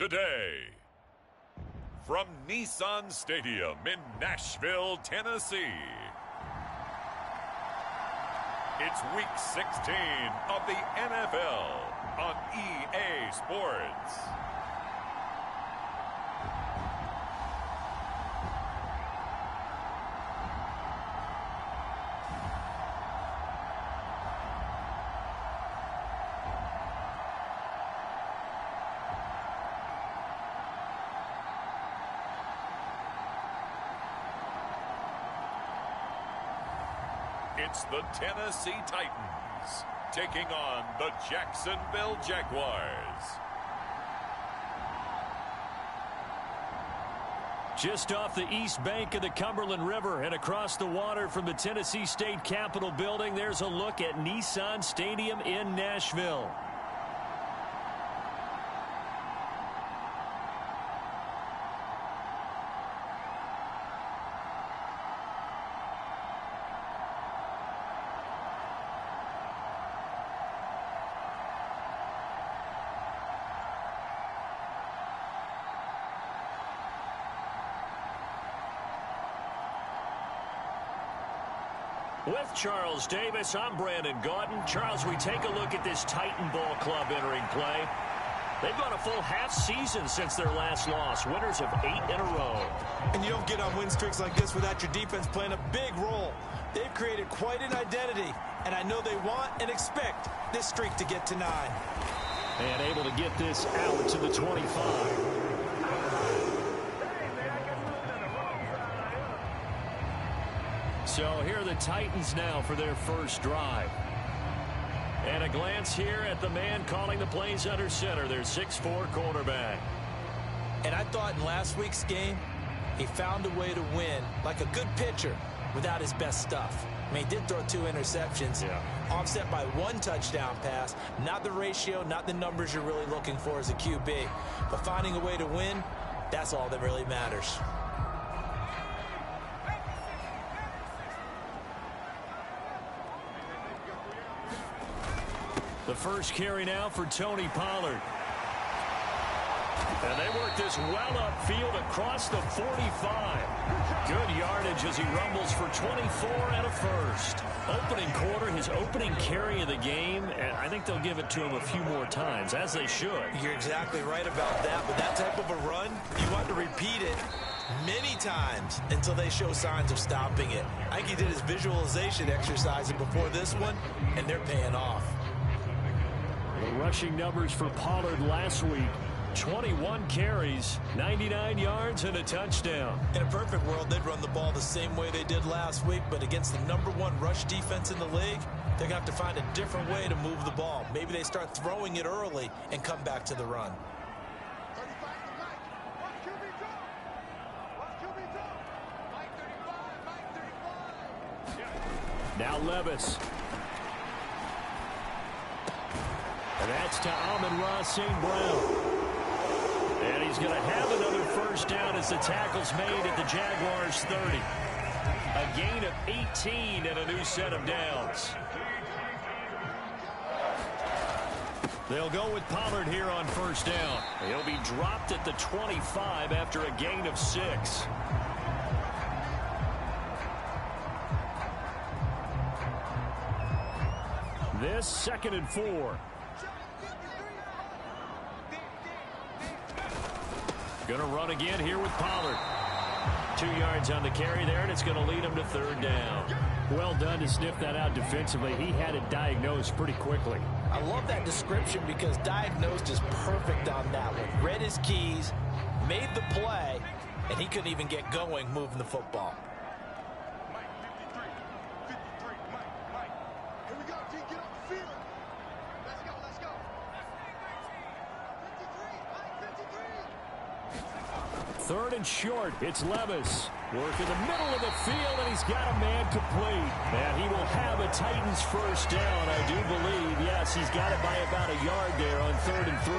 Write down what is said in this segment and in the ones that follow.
today. From Nissan Stadium in Nashville, Tennessee, it's Week 16 of the NFL on EA Sports. It's the Tennessee Titans taking on the Jacksonville Jaguars. Just off the east bank of the Cumberland River and across the water from the Tennessee State Capitol building, there's a look at Nissan Stadium in Nashville. With Charles Davis, I'm Brandon Gaudin. Charles, we take a look at this Titan Ball Club entering play. They've gone a full half season since their last loss, winners of 8 in a row. And you don't get on win streaks like this without your defense playing a big role. They've created quite an identity, and I know they want and expect this streak to get to 9. And able to get this out to the 25. So here are the Titans now for their first drive. And a glance here at the man calling the plays under center, their 6'4" quarterback. And I thought in last week's game, he found a way to win like a good pitcher without his best stuff. I mean, he did throw 2 interceptions, offset by 1 touchdown pass. Not the ratio, not the numbers you're really looking for as a QB. But finding a way to win, that's all that really matters. The first carry now for Tony Pollard. And they work this well upfield across the 45. Good yardage as he rumbles for 24 and a first. Opening quarter, his opening carry of the game, and I think they'll give it to him a few more times, as they should. You're exactly right about that, but that type of a run, you want to repeat it many times until they show signs of stopping it. I think he did his visualization exercises before this one, and they're paying off. The rushing numbers for Pollard last week, 21 carries, 99 yards, and a touchdown. In a perfect world, they'd run the ball the same way they did last week, but against the #1 rush defense in the league, they're going to have to find a different way to move the ball. Maybe they start throwing it early and come back to the run. Now Levis. And that's to Amon-Ra St. Brown. And he's going to have another first down as the tackle's made at the Jaguars' 30. A gain of 18 and a new set of downs. They'll go with Pollard here on first down. He'll be dropped at the 25 after a gain of 6. This 2nd and 4. Going to run again here with Pollard. 2 yards on the carry there, and it's going to lead him to 3rd down. Well done to sniff that out defensively. He had it diagnosed pretty quickly. I love that description because diagnosed is perfect on that one. Read his keys, made the play, and he couldn't even get going moving the football. Third and short, it's Levis. Work in the middle of the field, and he's got a man complete. And he will have a Titans first down, I do believe. Yes, he's got it by about a yard there on 3rd and 3.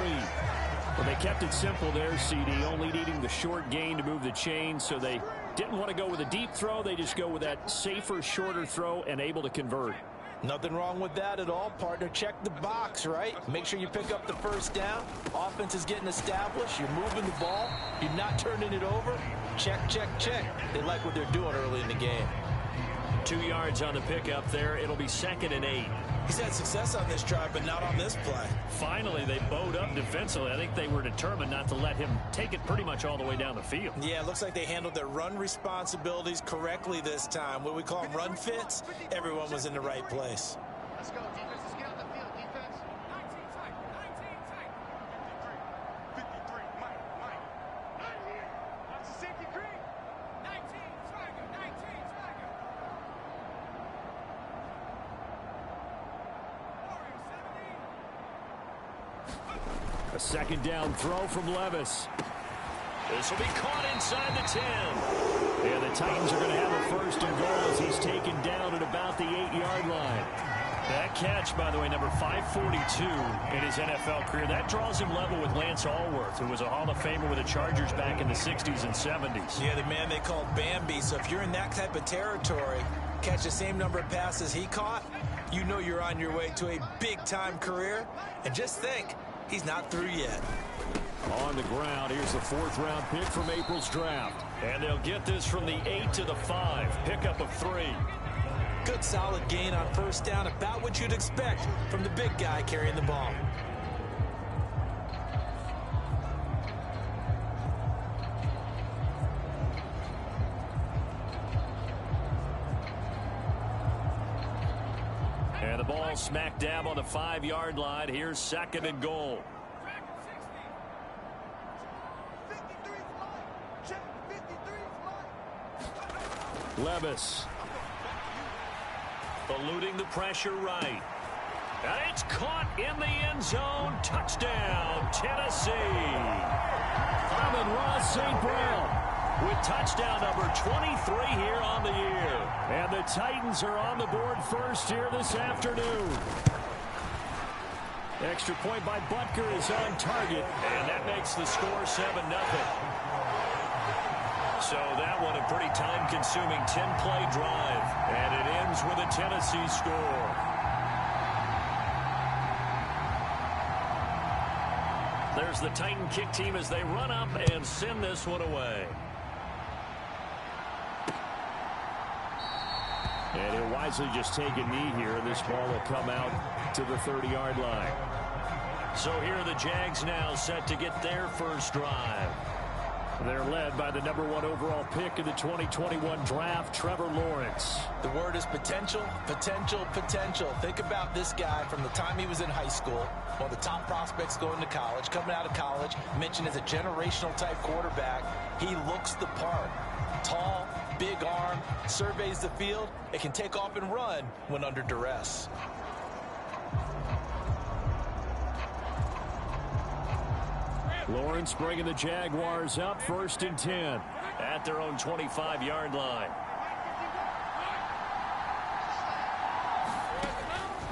Well, they kept it simple there, CD, only needing the short gain to move the chain, so they didn't want to go with a deep throw. They just go with that safer, shorter throw and able to convert. Nothing wrong with that at all, partner. Check the box, right? Make sure you pick up the first down. Offense is getting established. You're moving the ball. You're not turning it over. Check, check, check. They like what they're doing early in the game. 2 yards on the pickup there. It'll be 2nd and 8. He's had success on this drive, but not on this play. Finally, they bowed up defensively. I think they were determined not to let him take it pretty much all the way down the field. Yeah, it looks like they handled their run responsibilities correctly this time. What we call them run fits, everyone was in the right place. Let's go, defense. Let's get on the field, defense. 19 tight, 19 tight. 53, Mike. 19. That's a safety green. 19, Swagger, 19, Swagger. A 2nd down throw from Levis. This will be caught inside the 10. And the Titans are going to have a 1st and goal as he's taken down at about the 8-yard line. That catch, by the way, number 542 in his NFL career. That draws him level with Lance Allworth, who was a Hall of Famer with the Chargers back in the 60s and 70s. Yeah, the man they called Bambi. So if you're in that type of territory, catch the same number of passes he caught, you know you're on your way to a big-time career. And just think, he's not through yet. On the ground, here's the 4th-round pick from April's draft. And they'll get this from the 8 to the 5. Pickup of 3. Good solid gain on 1st down, about what you'd expect from the big guy carrying the ball. And the ball smack dab on the 5-yard line. Here's 2nd and goal. Levis. Eluding the pressure right. And it's caught in the end zone. Touchdown, Tennessee. Amon-Ra St. Brown with touchdown number 23 here on the year. And the Titans are on the board first here this afternoon. Extra point by Butker is on target. And that makes the score 7-0. So that one a pretty time-consuming 10-play drive. And it ends with a Tennessee score. There's the Titan kick team as they run up and send this one away. And he'll wisely just take a knee here. This ball will come out to the 30-yard line. So here are the Jags now set to get their first drive. They're led by the number 1 overall pick in the 2021 draft, Trevor Lawrence. The word is potential, potential, potential. Think about this guy from the time he was in high school, one of the top prospects going to college, coming out of college, mentioned as a generational type quarterback. He looks the part. Tall, big arm, surveys the field. It can take off and run when under duress. Lawrence bringing the Jaguars up 1st and 10 at their own 25-yard line.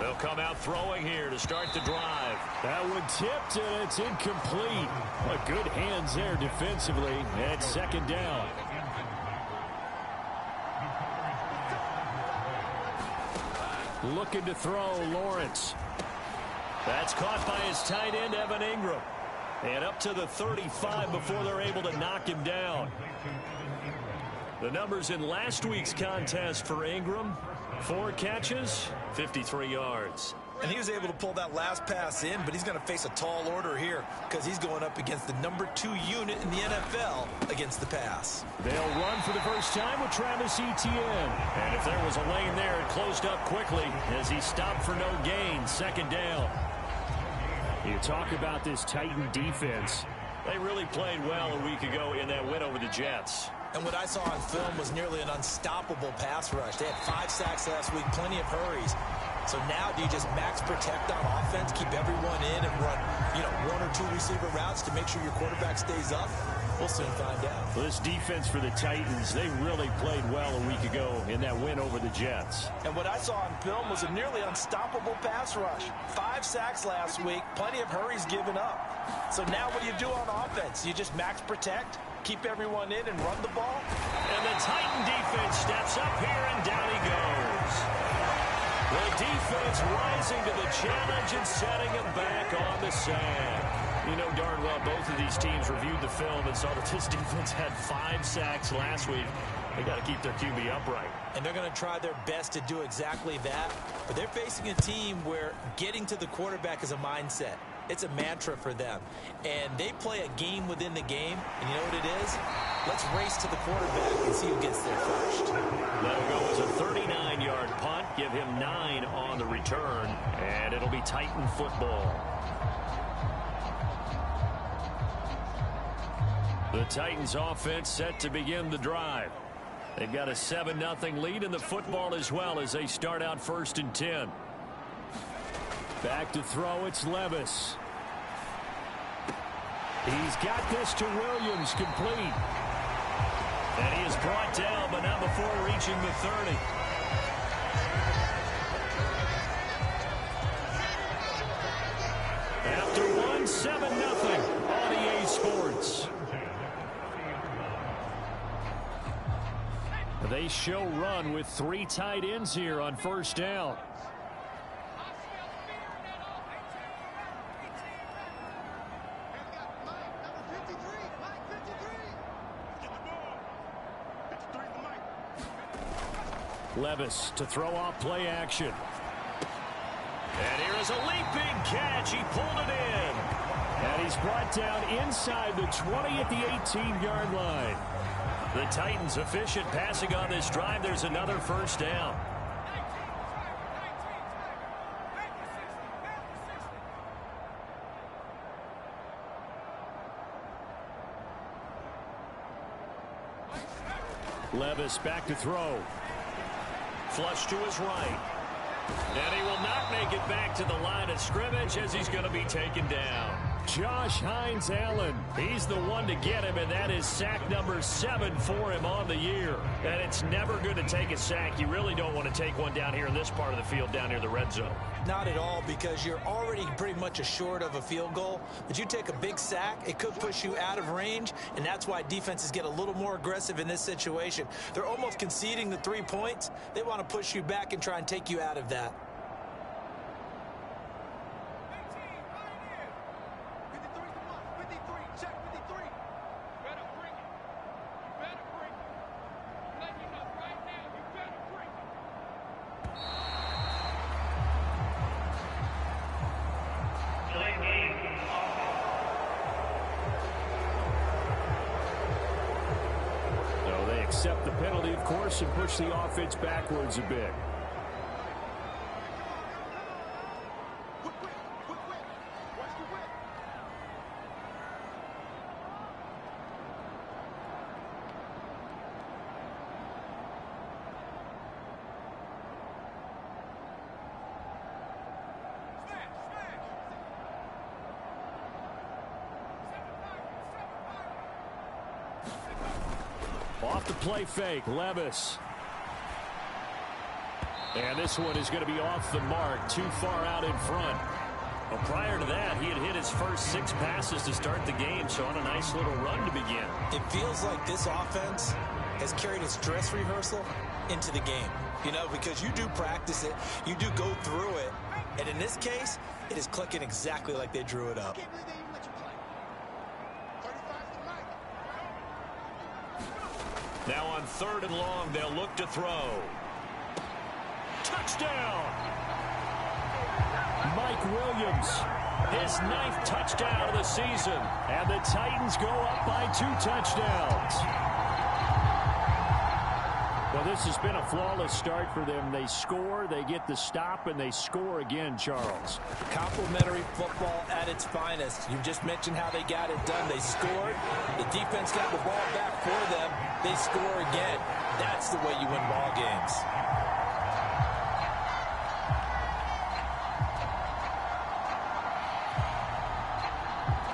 They'll come out throwing here to start the drive. That one tipped and it's incomplete. But good hands there defensively. And it's 2nd down. Looking to throw, Lawrence. That's caught by his tight end, Evan Ingram. And up to the 35 before they're able to knock him down. The numbers in last week's contest for Ingram: 4 catches, 53 yards. And he was able to pull that last pass in, but he's going to face a tall order here because he's going up against the number 2 unit in the NFL against the pass. They'll run for the first time with Travis Etienne. And if there was a lane there, it closed up quickly as he stopped for no gain. 2nd down. You talk about this Titan defense. They really played well a week ago in that win over the Jets. And what I saw on film was nearly an unstoppable pass rush. They had 5 sacks last week, plenty of hurries. So now do you just max protect on offense, keep everyone in and run, 1 or 2 receiver routes to make sure your quarterback stays up? We'll soon find out. Well, this defense for the Titans, they really played well a week ago in that win over the Jets. And what I saw on film was a nearly unstoppable pass rush. 5 sacks last week, plenty of hurries given up. So now what do you do on offense? You just max protect, keep everyone in and run the ball? And the Titan defense steps up here and down he goes. The defense rising to the challenge and setting him back on the sack. You know darn well both of these teams reviewed the film and saw that this defense had 5 sacks last week. They got to keep their QB upright. And they're going to try their best to do exactly that. But they're facing a team where getting to the quarterback is a mindset. It's a mantra for them. And they play a game within the game. And you know what it is? Let's race to the quarterback and see who gets there first. That'll go as a 39-yard punt. Give him 9 on the return. And it'll be Titan football. The Titans offense set to begin the drive. They've got a 7-0 lead in the football as well as they start out 1st and 10. Back to throw, it's Levis. He's got this to Williams, complete. And he is brought down, but not before reaching the 30. After one, 7-0 on EA Sports. They show run with 3 tight ends here on 1st down. Levis to throw off play action. And here is a leaping catch. He pulled it in. And he's brought down inside the 20 at the 18-yard line. The Titans efficient passing on this drive. There's another 1st down. Levis back to throw. Flush to his right. And he will not make it back to the line of scrimmage as he's going to be taken down. Josh Hines-Allen, he's the one to get him, and that is sack number 7 for him on the year. And it's never good to take a sack. You really don't want to take one down here in this part of the field, down near the red zone. Not at all, because you're already pretty much assured of a field goal. But you take a big sack, it could push you out of range, and that's why defenses get a little more aggressive in this situation. They're almost conceding the 3 points. They want to push you back and try and take you out of that. Accept the penalty, of course, and push the offense backwards a bit. Off the play fake, Levis. And this one is going to be off the mark, too far out in front. Well, prior to that, he had hit his first 6 passes to start the game, so on a nice little run to begin. It feels like this offense has carried its dress rehearsal into the game. You know, because you do practice it, you do go through it, and in this case, it is clicking exactly like they drew it up. Now on 3rd and long, they'll look to throw. Touchdown! Mike Williams, his 9th touchdown of the season. And the Titans go up by 2 touchdowns. Well, this has been a flawless start for them. They score, they get the stop, and they score again, Charles. Complimentary football at its finest. You just mentioned how they got it done. They scored. The defense got the ball back for them. They score again. That's the way you win ball games.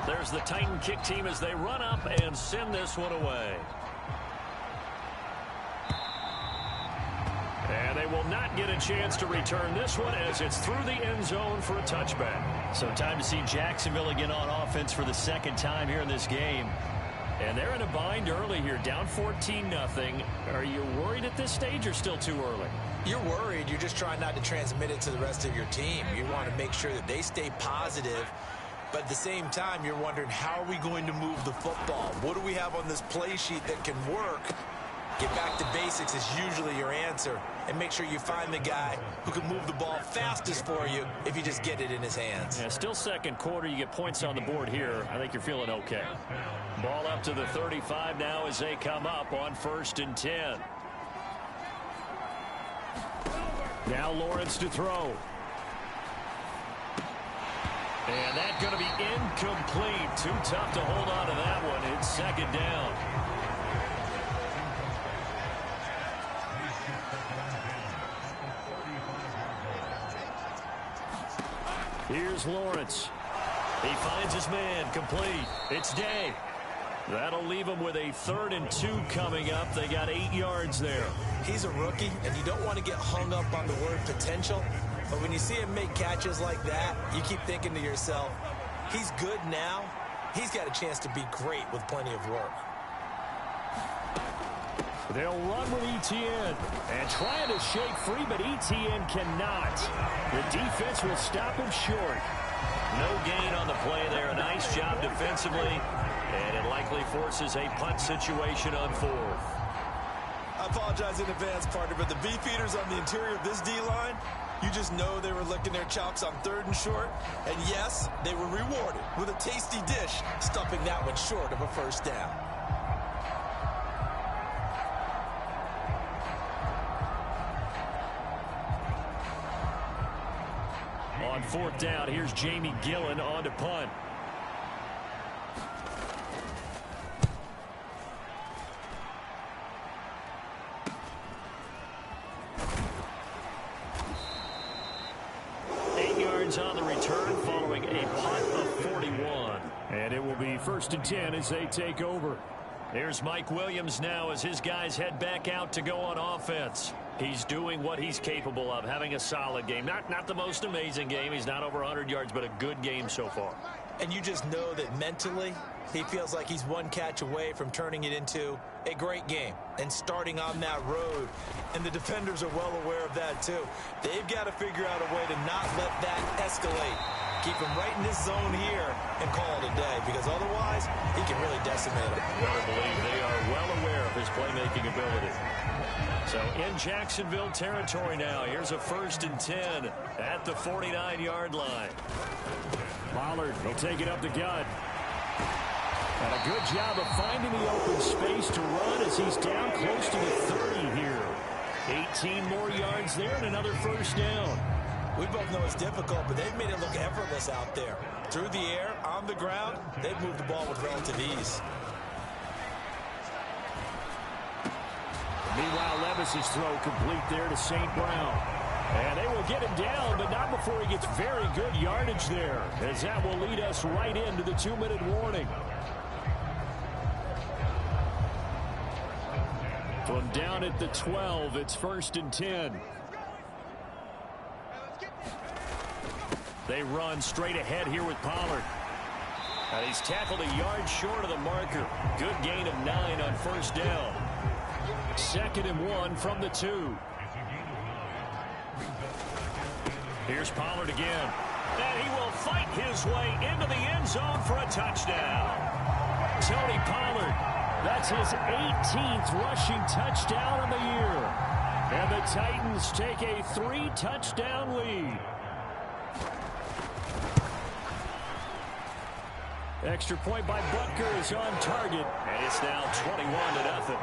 There's the Titan kick team as they run up and send this one away. And they will not get a chance to return this one as it's through the end zone for a touchback. So time to see Jacksonville again on offense for the 2nd time here in this game. And they're in a bind early here, down 14-0. Are you worried at this stage or still too early? You're worried. You're just trying not to transmit it to the rest of your team. You want to make sure that they stay positive. But at the same time, you're wondering, how are we going to move the football? What do we have on this play sheet that can work? Get back to basics is usually your answer. And make sure you find the guy who can move the ball fastest for you if you just get it in his hands. Yeah, still second quarter. You get points on the board here. I think you're feeling okay. Ball up to the 35 now as they come up on 1st and 10. Now Lawrence to throw. And that's going to be incomplete. Too tough to hold on to that one. It's 2nd down. Here's Lawrence. He finds his man, complete. It's Day. That'll leave him with a 3rd and 2 coming up. They got 8 yards there. He's a rookie, and you don't want to get hung up on the word potential. But when you see him make catches like that, you keep thinking to yourself, he's good now. He's got a chance to be great with plenty of work. They'll run with Etienne. And trying to shake free, but Etienne cannot. The defense will stop him short. No gain on the play there. A nice job defensively. And it likely forces a punt situation on 4th. I apologize in advance, partner, but the beefeaters on the interior of this D-line, you just know they were licking their chops on 3rd and short. And yes, they were rewarded with a tasty dish, stuffing that one short of a 1st down. On 4th down, here's Jamie Gillen on to punt. On the return following a punt of 41. And it will be 1st and 10 as they take over. There's Mike Williams now as his guys head back out to go on offense. He's doing what he's capable of, having a solid game. Not the most amazing game. He's not over 100 yards, but a good game so far. And you just know that mentally, he feels like he's one catch away from turning it into a great game and starting on that road. And the defenders are well aware of that, too. They've got to figure out a way to not let that escalate. Keep him right in this zone here and call it a day, because otherwise, he can really decimate him. Better believe they are well aware of his playmaking ability. So in Jacksonville territory now, here's a 1st and 10 at the 49-yard line. Pollard will take it up the gut. And a good job of finding the open space to run as he's down close to the 30 here. 18 more yards there and another 1st down. We both know it's difficult, but they've made it look effortless out there. Through the air, on the ground, they've moved the ball with relative ease. Meanwhile, Levis's throw complete there to St. Brown. And they will get him down, but not before he gets very good yardage there, as that will lead us right into the 2-minute warning. From down at the 12, it's 1st and 10. They run straight ahead here with Pollard. And he's tackled a yard short of the marker. Good gain of 9 on 1st down. 2nd and 1 from the 2. Here's Pollard again. And he will fight his way into the end zone for a touchdown. Tony Pollard, that's his 18th rushing touchdown of the year. And the Titans take a 3-touchdown lead. Extra point by Butker is on target, and it's now 21-0.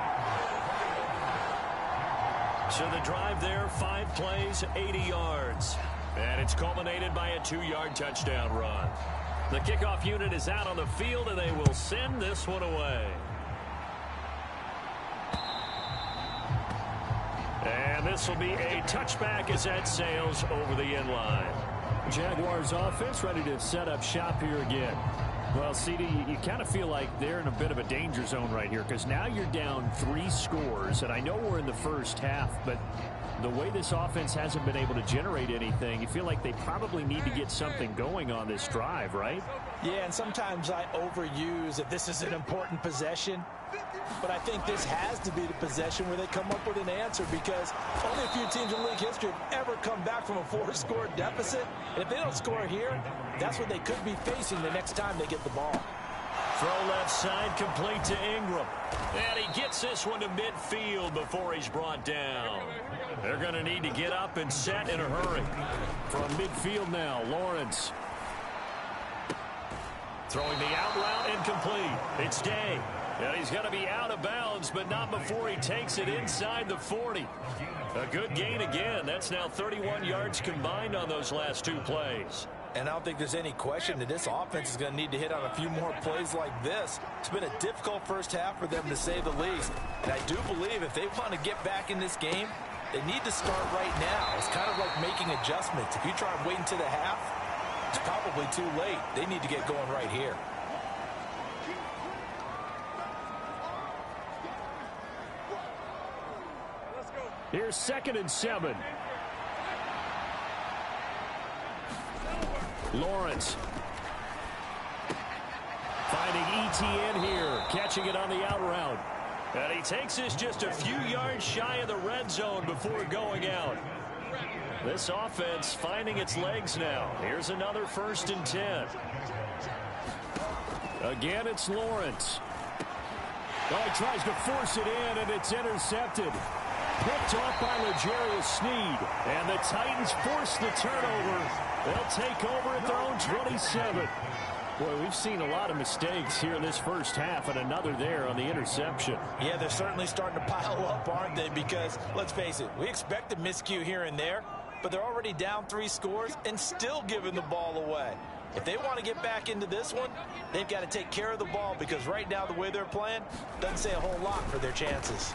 So the drive there, 5 plays, 80 yards. And it's culminated by a 2-yard touchdown run. The kickoff unit is out on the field, and they will send this one away. And this will be a touchback as that sails over the end line. Jaguars offense ready to set up shop here again. Well, CD, you kind of feel like they're in a bit of a danger zone right here because now you're down 3 scores, and I know we're in the first half, but the way this offense hasn't been able to generate anything, you feel like they probably need to get something going on this drive, right? Yeah, and sometimes I overuse if this is an important possession, but I think this has to be the possession where they come up with an answer because only a few teams in league history have ever come back from a 4-score deficit. And if they don't score here, that's what they could be facing the next time they get the ball. Throw left side, complete to Ingram. And he gets this one to midfield before he's brought down. They're going to need to get up and set in a hurry. From midfield now, Lawrence. Throwing the out route incomplete. It's Day. And he's going to be out of bounds, but not before he takes it inside the 40. A good gain again. That's now 31 yards combined on those last 2 plays. And I don't think there's any question that this offense is going to need to hit on a few more plays like this. It's been a difficult first half for them, to say the least. And I do believe if they want to get back in this game, they need to start right now. It's kind of like making adjustments. If you try and wait until the half, it's probably too late. They need to get going right here. Here's 2nd and 7. Lawrence. Finding ETN here. Catching it on the out route. And he takes this just a few yards shy of the red zone before going out. This offense finding its legs now. Here's another 1st and 10. Again, it's Lawrence. Oh, he tries to force it in, and it's intercepted. Picked off by L'Jarius Sneed. And the Titans force the turnover. They'll take over at their own 27. Boy, we've seen a lot of mistakes here in this first half, and another there on the interception. Yeah, they're certainly starting to pile up, aren't they? Because, let's face it, we expect a miscue here and there, but they're already down 3 scores and still giving the ball away. If they want to get back into this one, they've got to take care of the ball because right now the way they're playing doesn't say a whole lot for their chances.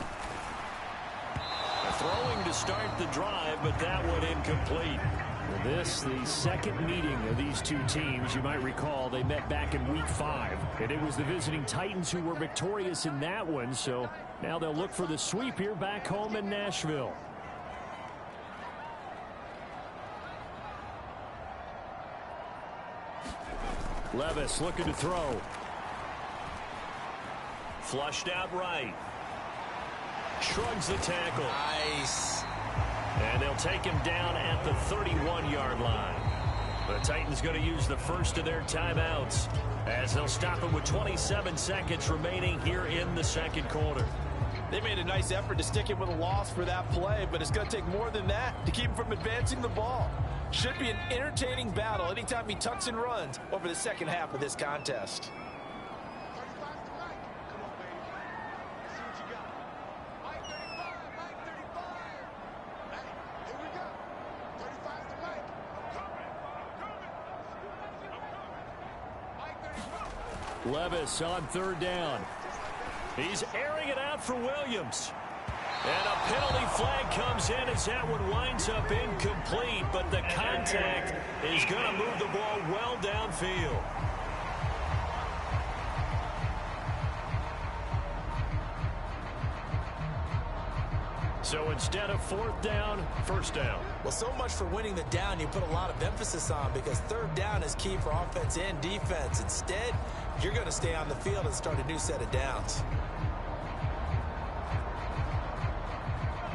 Throwing to start the drive, but that one incomplete. This, the second meeting of these 2 teams. You might recall they met back in week 5, and it was the visiting Titans who were victorious in that one, so now they'll look for the sweep here back home in Nashville. Levis looking to throw. Flushed out right. Shrugs the tackle. Nice. And they'll take him down at the 31-yard line. The Titans going to use the first of their timeouts as they'll stop him with 27 seconds remaining here in the 2nd quarter. They made a nice effort to stick him with a loss for that play, but it's going to take more than that to keep him from advancing the ball. Should be an entertaining battle anytime he tucks and runs over the second half of this contest. Levis on 3rd down. He's airing it out for Williams. And a penalty flag comes in as that one winds up incomplete, but the contact is going to move the ball well downfield. So instead of 4th down, 1st down. Well, so much for winning the down you put a lot of emphasis on because 3rd down is key for offense and defense. Instead, you're going to stay on the field and start a new set of downs.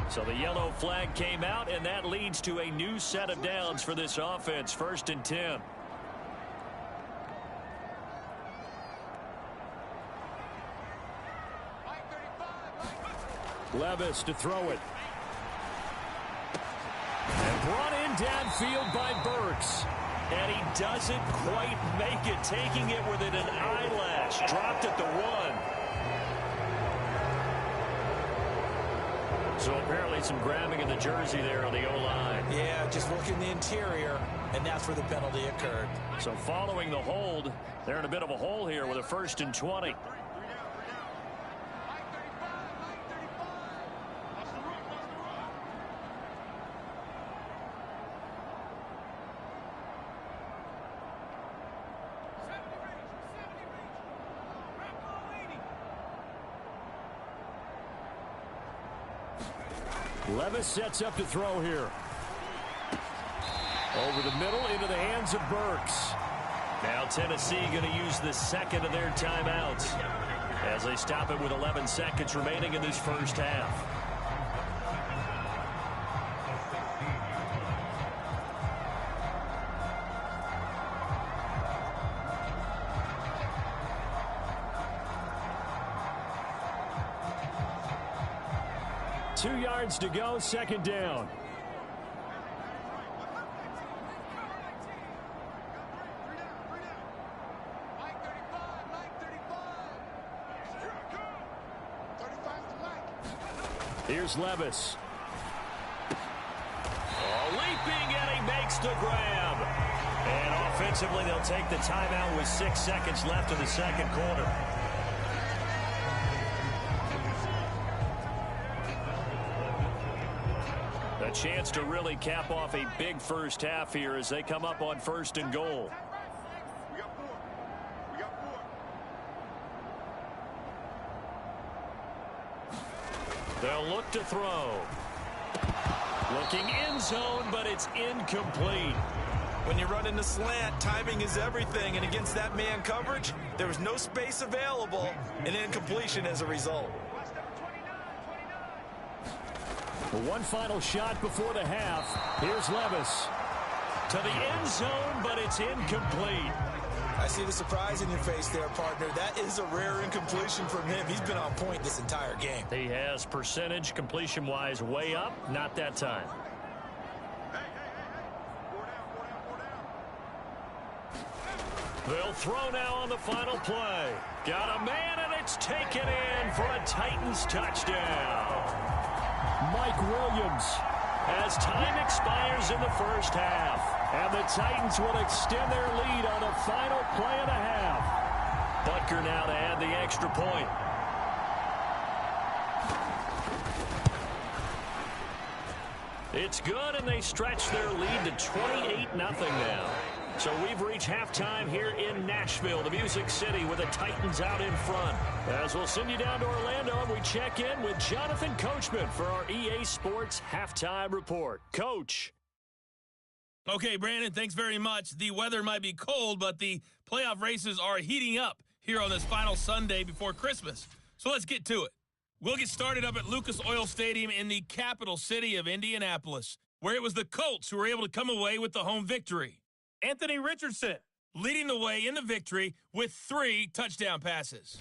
So the yellow flag came out, and that leads to a new set of downs for this offense. 1st and 10. Levis to throw it. And brought in downfield by Burks. And he doesn't quite make it, taking it within an eyelash. Dropped at the 1. So apparently some grabbing in the jersey there on the O-line. Yeah, just look in the interior, and that's where the penalty occurred. So following the hold, they're in a bit of a hole here with a 1st and 20. Levis sets up to throw here. Over the middle into the hands of Burks. Now Tennessee going to use the second of their timeouts as they stop it with 11 seconds remaining in this first half. Two yards to go, second down. Here's Levis. Oh, leaping, and he makes the grab. And offensively, they'll take the timeout with 6 seconds left in the second quarter. A chance to really cap off a big first half here as they come up on 1st and goal. They'll look to throw. Looking end zone, but it's incomplete. When you run in the slant, timing is everything, and against that man coverage, there was no space available, and incompletion as a result. One final shot before the half. Here's Levis. To the end zone, but it's incomplete. I see the surprise in your face there, partner. That is a rare incompletion from him. He's been on point this entire game. He has percentage completion-wise way up. Not that time. They'll throw now on the final play. Got a man, and it's taken in for a Titans touchdown. Mike Williams, as time expires in the first half, and the Titans will extend their lead on the final play of the half. Butker now to add the extra point. It's good, and they stretch their lead to 28-0 now. So we've reached halftime here in Nashville, the Music City, with the Titans out in front. As we'll send you down to Orlando, and we check in with Jonathan Coachman for our EA Sports Halftime Report. Coach. Okay, Brandon, thanks very much. The weather might be cold, but the playoff races are heating up here on this final Sunday before Christmas. So let's get to it. We'll get started up at Lucas Oil Stadium in the capital city of Indianapolis, where it was the Colts who were able to come away with the home victory. Anthony Richardson leading the way in the victory with 3 touchdown passes.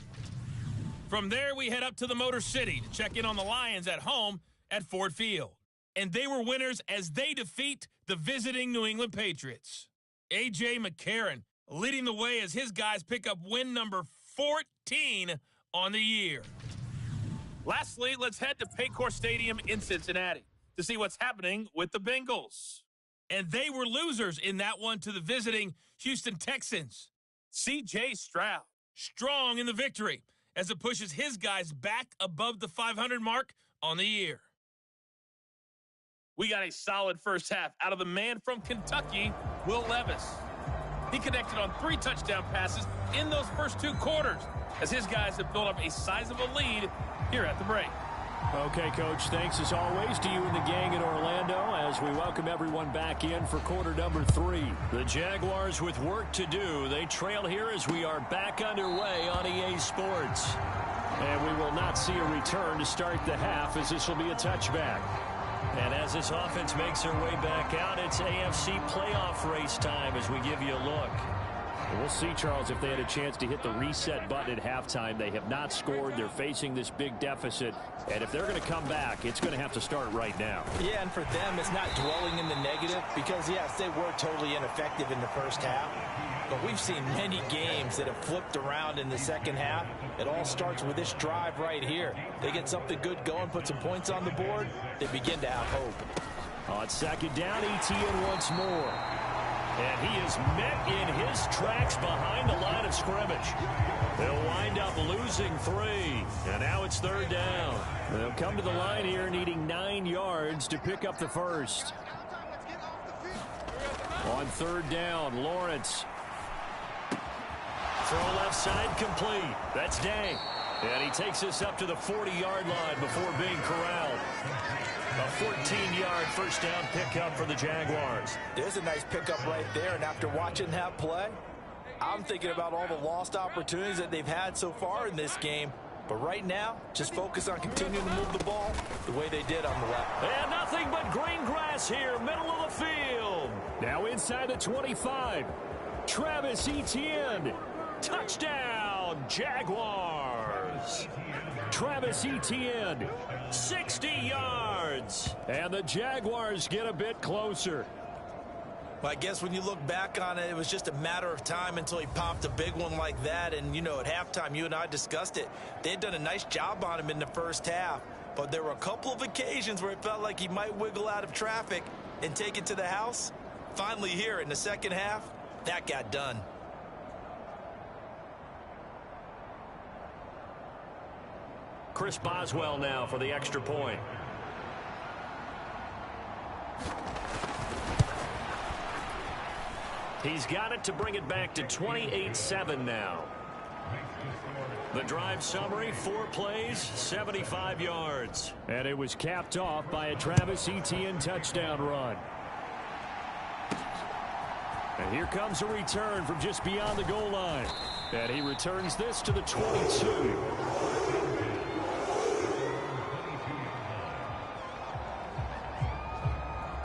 From there, we head up to the Motor City to check in on the Lions at home at Ford Field. And they were winners as they defeat the visiting New England Patriots. A.J. McCarron leading the way as his guys pick up win number 14 on the year. Lastly, let's head to Paycor Stadium in Cincinnati to see what's happening with the Bengals. And they were losers in that one to the visiting Houston Texans. C.J. Stroud, strong in the victory as it pushes his guys back above the 500 mark on the year. We got a solid first half out of the man from Kentucky, Will Levis. He connected on 3 touchdown passes in those first 2 quarters as his guys have built up a sizable lead here at the break. Okay, Coach, thanks as always to you and the gang in Orlando as we welcome everyone back in for quarter number 3. The Jaguars with work to do. They trail here as we are back underway on EA Sports. And we will not see a return to start the half as this will be a touchback. And as this offense makes their way back out, it's AFC playoff race time as we give you a look. We'll see, Charles, if they had a chance to hit the reset button at halftime. They have not scored. They're facing this big deficit. And if they're going to come back, it's going to have to start right now. Yeah, and for them, it's not dwelling in the negative because, yes, they were totally ineffective in the first half. But we've seen many games that have flipped around in the second half. It all starts with this drive right here. They get something good going, put some points on the board, they begin to have hope. On second down, ETN once more. And he is met in his tracks behind the line of scrimmage. They'll wind up losing 3. And now it's third down. They'll come to the line here needing 9 yards to pick up the first. On third down, Lawrence. Throw left side complete. That's Day. And he takes this up to the 40-yard line before being corralled. A 14-yard first down pickup for the Jaguars. There's a nice pickup right there, and after watching that play, I'm thinking about all the lost opportunities that they've had so far in this game. But right now, just focus on continuing to move the ball the way they did on the left. And nothing but green grass here, middle of the field. Now inside the 25. Travis Etienne. Touchdown, Jaguars. Travis Etienne, 60 yards. And the Jaguars get a bit closer. Well, I guess when you look back on it, it was just a matter of time until he popped a big one like that. And, you know, at halftime, you and I discussed it. They had done a nice job on him in the first half. But there were a couple of occasions where it felt like he might wiggle out of traffic and take it to the house. Finally here in the second half, that got done. Chris Boswell now for the extra point. He's got it to bring it back to 28-7 now. The drive summary, 4 plays, 75 yards. And it was capped off by a Travis Etienne touchdown run. And here comes a return from just beyond the goal line. And he returns this to the 22.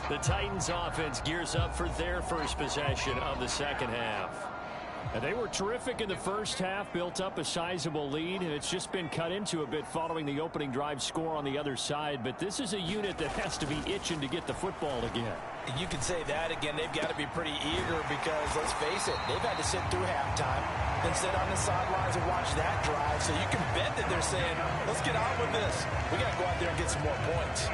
The Titans offense gears up for their first possession of the second half. And they were terrific in the first half, built up a sizable lead, and it's just been cut into a bit following the opening drive score on the other side. But this is a unit that has to be itching to get the football again. You can say that again. They've got to be pretty eager because, let's face it, they've had to sit through halftime, then sit on the sidelines and watch that drive. So you can bet that they're saying, let's get on with this. We got to go out there and get some more points.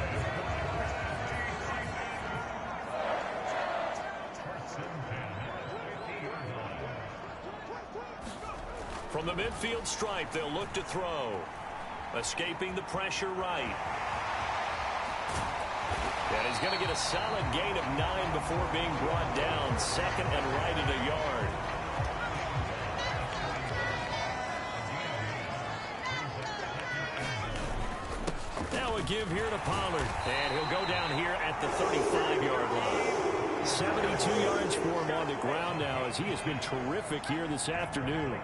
From the midfield stripe, they'll look to throw. Escaping the pressure right. And he's going to get a solid gain of 9 before being brought down. Second and right at a yard. Now a give here to Pollard. And he'll go down here at the 35-yard line. 72 yards for him on the ground now as he has been terrific here this afternoon.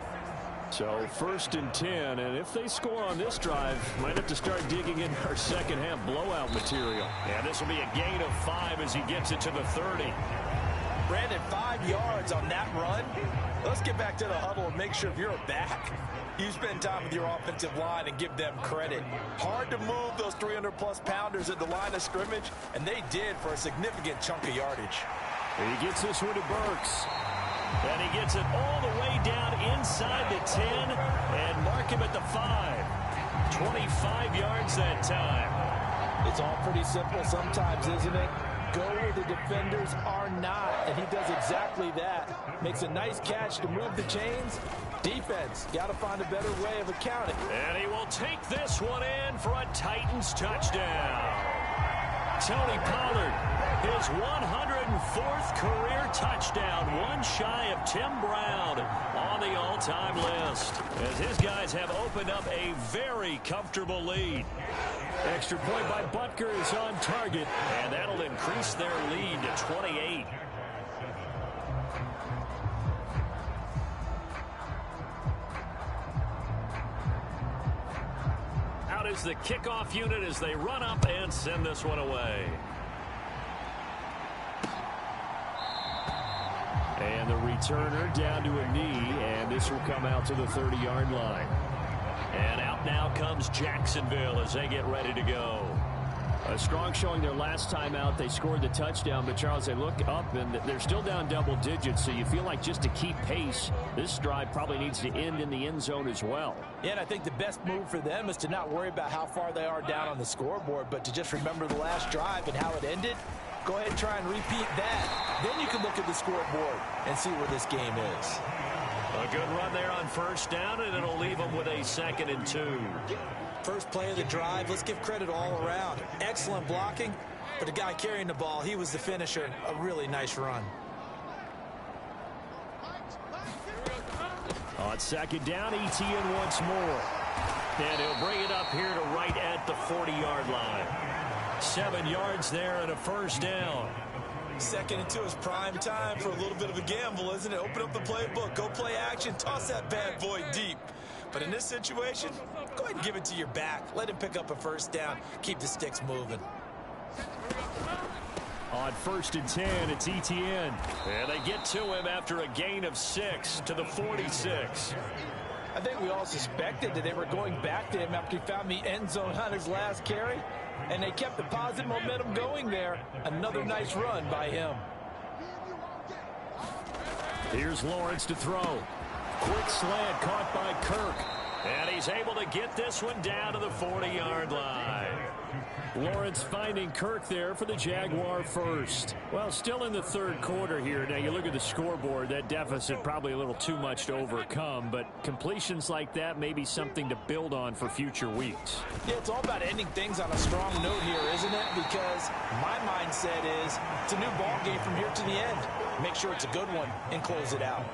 So first and 10, and if they score on this drive, might have to start digging in our second half blowout material. And this will be a gain of 5 as he gets it to the 30. Brandon, 5 yards on that run. Let's get back to the huddle and make sure if you're a back, you spend time with your offensive line and give them credit. Hard to move those 300-plus pounders at the line of scrimmage, and they did for a significant chunk of yardage. He gets this one to Burks. And he gets it all the way down inside the 10 and mark him at the 5. 25 yards that time. It's all pretty simple sometimes, isn't it? Go where the defenders are not, and he does exactly that. Makes a nice catch to move the chains. Defense, got to find a better way of accounting. And he will take this one in for a Titans touchdown. Tony Pollard, his 104th career touchdown, one shy of Tim Brown on the all-time list, as his guys have opened up a very comfortable lead. Extra point by Butker is on target, and that'll increase their lead to 28. Out is the kickoff unit as they run up and send this one away. And the returner down to a knee, and this will come out to the 30-yard line. And out now comes Jacksonville as they get ready to go. A strong showing their last time out. They scored the touchdown, but Charles, they look up and they're still down double digits, so you feel like just to keep pace, this drive probably needs to end in the end zone as well. Yeah, and I think the best move for them is to not worry about how far they are down on the scoreboard, but to just remember the last drive and how it ended. Go ahead and try and repeat that. Then you can look at the scoreboard and see where this game is. A good run there on first down, and it'll leave them with a 2nd and 2. First play of the drive, let's give credit all around. Excellent blocking, but the guy carrying the ball, he was the finisher. A really nice run. On second down, Etienne once more. And he'll bring it up here to right at the 40-yard line. 7 yards there and a first down. Second into his prime time for a little bit of a gamble, isn't it? Open up the playbook, go play action, toss that bad boy deep. But in this situation, go ahead and give it to your back. Let him pick up a first down. Keep the sticks moving. On 1st and 10, it's Etienne. And they get to him after a gain of 6 to the 46. I think we all suspected that they were going back to him after he found the end zone on his last carry. And they kept the positive momentum going there. Another nice run by him. Here's Lawrence to throw. Quick slant caught by Kirk. And he's able to get this one down to the 40-yard line. Lawrence finding Kirk there for the Jaguar first. Well, still in the third quarter here. Now, you look at the scoreboard, that deficit probably a little too much to overcome, but completions like that may be something to build on for future weeks. Yeah, it's all about ending things on a strong note here, isn't it? Because my mindset is it's a new ball game from here to the end. Make sure it's a good one and close it out.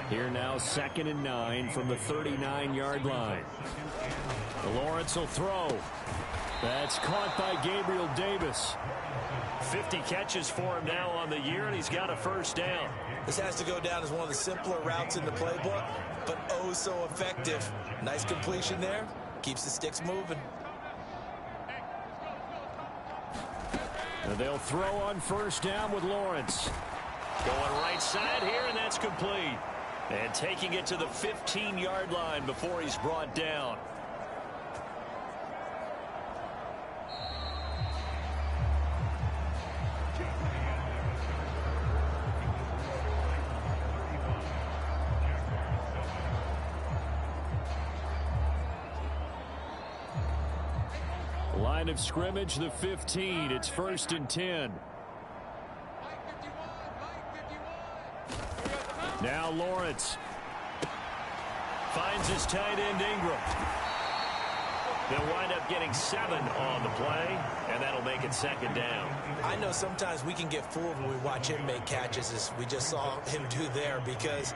Here now, 2nd and 9 from the 39-yard line. Lawrence will throw. That's caught by Gabriel Davis. 50 catches for him now on the year, and he's got a first down. This has to go down as one of the simpler routes in the playbook, but oh so effective. Nice completion there. Keeps the sticks moving. And they'll throw on first down with Lawrence. Going right side here, and that's complete. And taking it to the 15-yard line before he's brought down. Line of scrimmage, the 15. It's 1st and 10. Now Lawrence finds his tight end Ingram. They'll wind up getting 7 on the play, and that'll make it 2nd down. I know sometimes we can get fooled when we watch him make catches, as we just saw him do there, because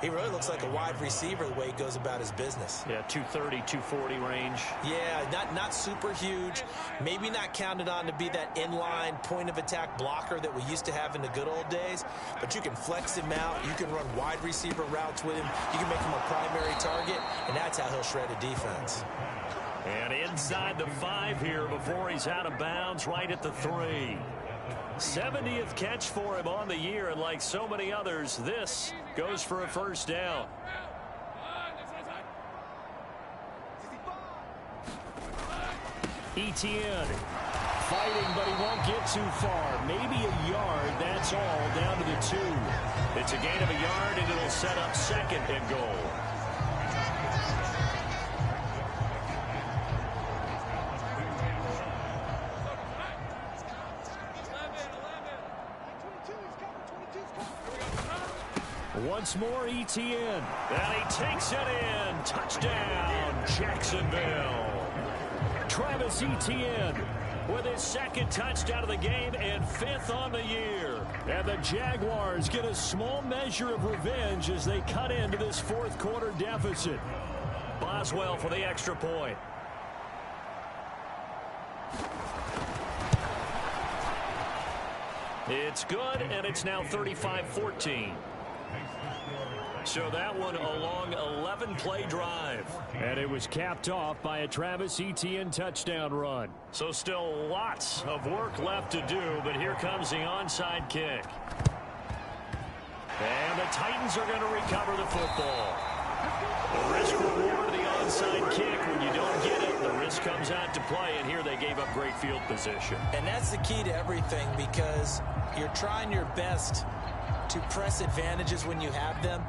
he really looks like a wide receiver the way he goes about his business. Yeah, 230, 240 range. Yeah, not super huge. Maybe not counted on to be that inline point-of-attack blocker that we used to have in the good old days. But you can flex him out. You can run wide receiver routes with him. You can make him a primary target, and that's how he'll shred a defense. And inside the 5 here before he's out of bounds, right at the 3. 70th catch for him on the year, and like so many others, this goes for a first down. Etienne fighting, but he won't get too far. Maybe a yard, that's all, down to the 2. It's a gain of a yard, and it'll set up 2nd and goal. Once more, Etienne. And he takes it in. Touchdown, Jacksonville. Travis Etienne with his 2nd touchdown of the game and 5th on the year. And the Jaguars get a small measure of revenge as they cut into this 4th quarter deficit. Boswell for the extra point. It's good, and it's now 35-14. So that one a long 11-play drive. And it was capped off by a Travis Etienne touchdown run. So still lots of work left to do, but here comes the onside kick. And the Titans are going to recover the football. The risk reward of the onside kick, when you don't get it, the risk comes out to play, and here they gave up great field position. And that's the key to everything, because you're trying your best to press advantages when you have them,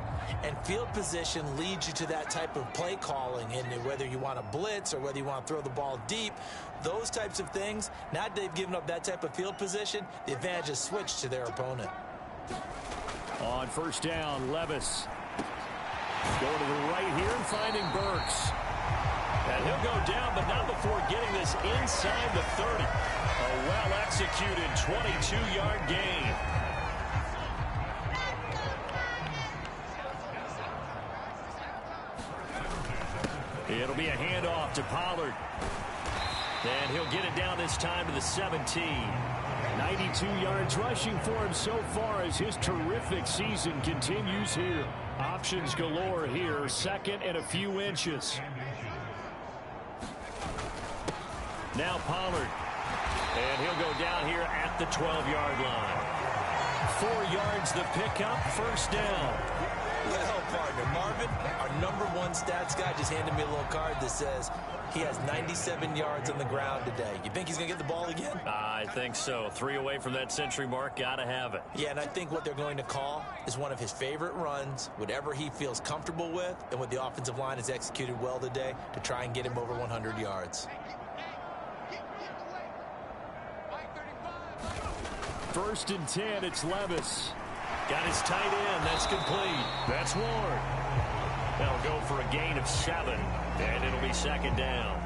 and field position leads you to that type of play calling, and whether you want to blitz or whether you want to throw the ball deep, those types of things, now that they've given up that type of field position, the advantage is switched to their opponent. On first down, Levis going to the right here and finding Burks. And he'll go down, but not before getting this inside the 30. A well-executed 22-yard gain. It'll be a handoff to Pollard. And he'll get it down this time to the 17. 92 yards rushing for him so far as his terrific season continues here. Options galore here. Second and a few inches. Now Pollard. And he'll go down here at the 12-yard line. 4 yards the pickup, first down. Well, partner, Marvin, our #1 stats guy, just handed me a little card that says he has 97 yards on the ground today. You think he's going to get the ball again? I think so. 3 away from that century mark. Got to have it. Yeah, and I think what they're going to call is one of his favorite runs, whatever he feels comfortable with, and what the offensive line has executed well today to try and get him over 100 yards. First and 10, it's Levis. Got his tight end. That's complete. That's Ward. They'll go for a gain of 7, and it'll be second down.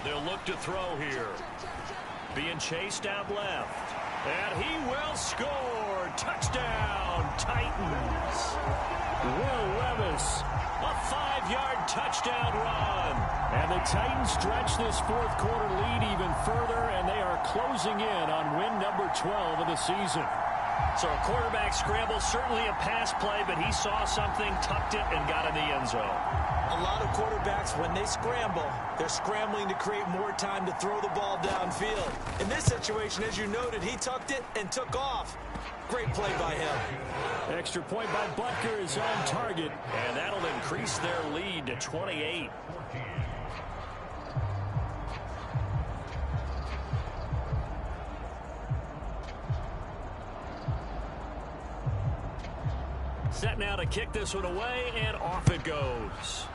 They'll look to throw here. Being chased out left. And he will score. Touchdown, Titans. Will Levis, a 5-yard touchdown run. And the Titans stretch this fourth quarter lead even further, and they are closing in on win number 12 of the season. So a quarterback scramble, certainly a pass play, but he saw something, tucked it, and got in the end zone. A lot of quarterbacks, when they scramble, they're scrambling to create more time to throw the ball downfield. In this situation, as you noted, he tucked it and took off. Great play by him. Extra point by Butker is on target, and that'll increase their lead to 28. Set now to kick this one away, and off it goes.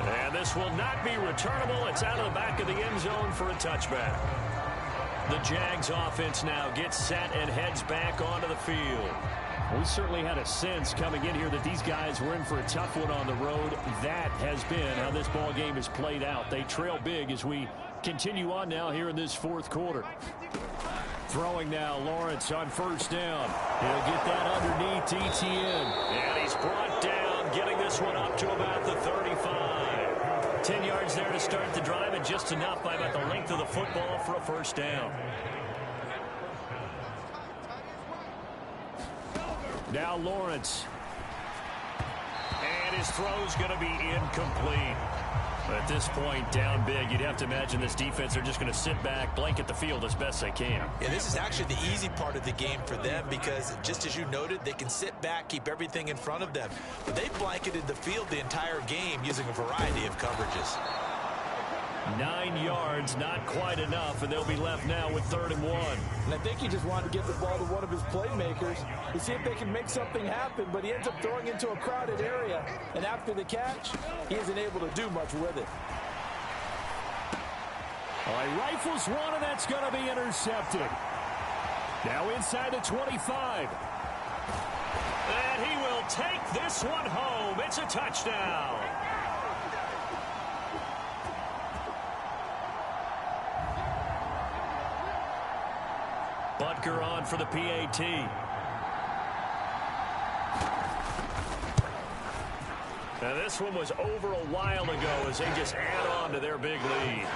And this will not be returnable. It's out of the back of the end zone for a touchback. The Jags offense now gets set and heads back onto the field. We certainly had a sense coming in here that these guys were in for a tough one on the road. That has been how this ball game has played out. They trail big as we continue on now here in this fourth quarter. Throwing now, Lawrence on first down. He'll get that underneath Etienne. And he's brought down, getting this one up to about the 35. 10 yards there to start the drive, and just enough by about the length of the football for a first down. Now Lawrence. And his throw's going to be incomplete. At this point, down big, you'd have to imagine this defense, they're just going to sit back, blanket the field as best they can. Yeah, this is actually the easy part of the game for them because, just as you noted, they can sit back, keep everything in front of them. But they blanketed the field the entire game using a variety of coverages. 9 yards, not quite enough, and they'll be left now with 3rd and 1. And I think he just wanted to get the ball to one of his playmakers to see if they can make something happen, but he ends up throwing into a crowded area, and after the catch, he isn't able to do much with it. All right, rifles one, and that's going to be intercepted. Now inside the 25. And he will take this one home. It's a touchdown. Butker on for the PAT. Now this one was over a while ago as they just add on to their big lead.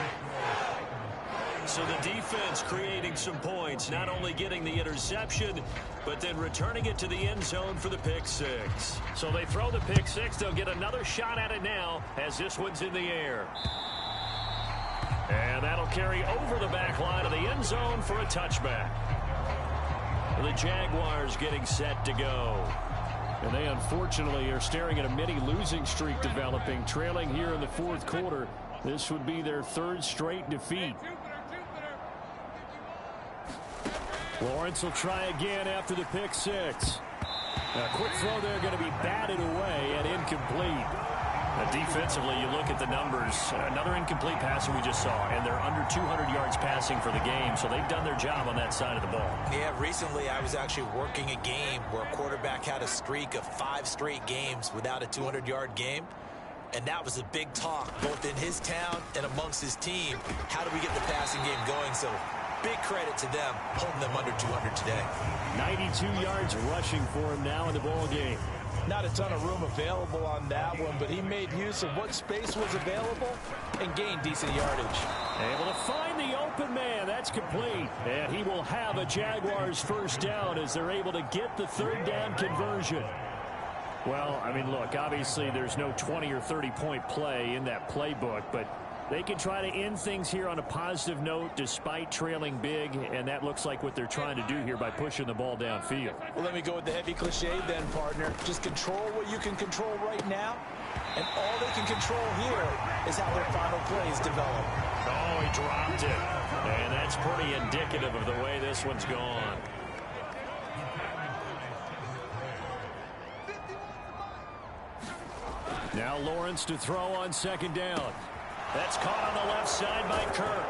So the defense creating some points, not only getting the interception, but then returning it to the end zone for the pick six. So they throw the pick six. They'll get another shot at it now as this one's in the air. And that'll carry over the back line of the end zone for a touchback. The Jaguars getting set to go. And they unfortunately are staring at a mini losing streak developing, trailing here in the fourth quarter. This would be their 3rd straight defeat. Lawrence will try again after the pick six. A quick throw there going to be batted away and incomplete. Defensively, you look at the numbers. Another incomplete passing we just saw, and they're under 200 yards passing for the game, so they've done their job on that side of the ball. Yeah, recently I was actually working a game where a quarterback had a streak of 5 straight games without a 200-yard game, and that was a big talk both in his town and amongst his team. How do we get the passing game going? So big credit to them holding them under 200 today. 92 yards rushing for him now in the ball game. Not a ton of room available on that one, but he made use of what space was available and gained decent yardage. Able to find the open man. That's complete. And he will have a Jaguars first down as they're able to get the third down conversion. Well, I mean, look, obviously there's no 20 or 30-point play in that playbook, but they can try to end things here on a positive note despite trailing big, and that looks like what they're trying to do here by pushing the ball downfield. Well, let me go with the heavy cliche then, partner. Just control what you can control right now, and all they can control here is how their final plays develop. Oh, he dropped it. And that's pretty indicative of the way this one's gone. Now Lawrence to throw on second down. That's caught on the left side by Kirk.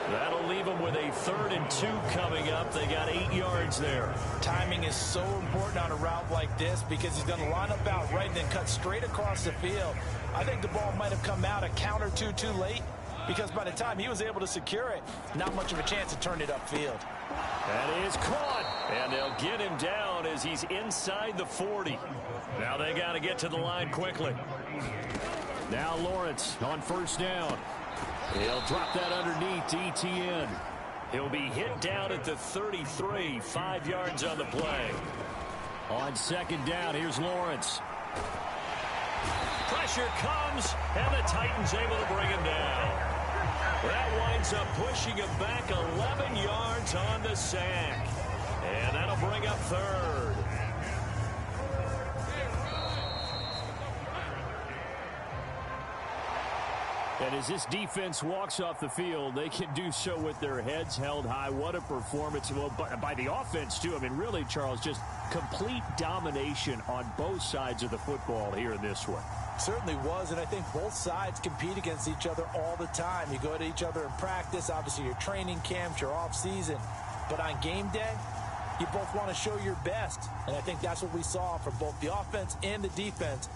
That'll leave them with a 3rd and 2 coming up. They got 8 yards there. Timing is so important on a route like this because he's going to line up out right and then cut straight across the field. I think the ball might have come out a count or two too late because by the time he was able to secure it, not much of a chance to turn it upfield. That is caught, and they'll get him down as he's inside the 40. Now they got to get to the line quickly. Now Lawrence on first down. He'll drop that underneath to ETN. He'll be hit down at the 33, 5 yards on the play. On second down, here's Lawrence. Pressure comes, and the Titans able to bring him down. That winds up pushing him back 11 yards on the sack. And that'll bring up 3rd. And as this defense walks off the field, they can do so with their heads held high. What a performance. Well, by the offense, too. I mean, really, Charles, just complete domination on both sides of the football here in this one. Certainly was, and I think both sides compete against each other all the time. You go to each other in practice, obviously your training camps, your off season. But on game day, you both want to show your best. And I think that's what we saw from both the offense and the defense.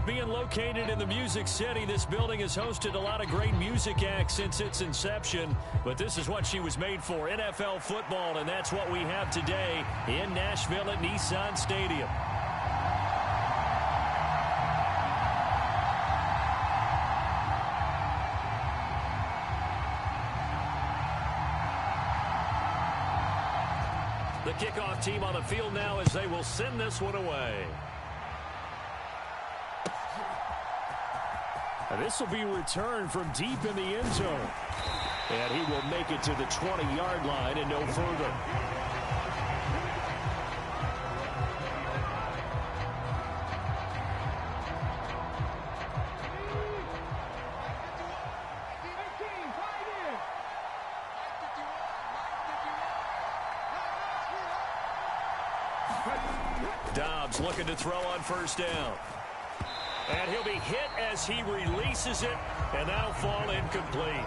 being located in the Music City, this building has hosted a lot of great music acts since its inception, but this is what she was made for, NFL football, and that's what we have today in Nashville at Nissan Stadium. The kickoff team on the field now as they will send this one away. And this will be returned from deep in the end zone. And he will make it to the 20-yard line and no further. Dobbs looking to throw on first down. And he'll be hit as he releases it, and that'll fall incomplete.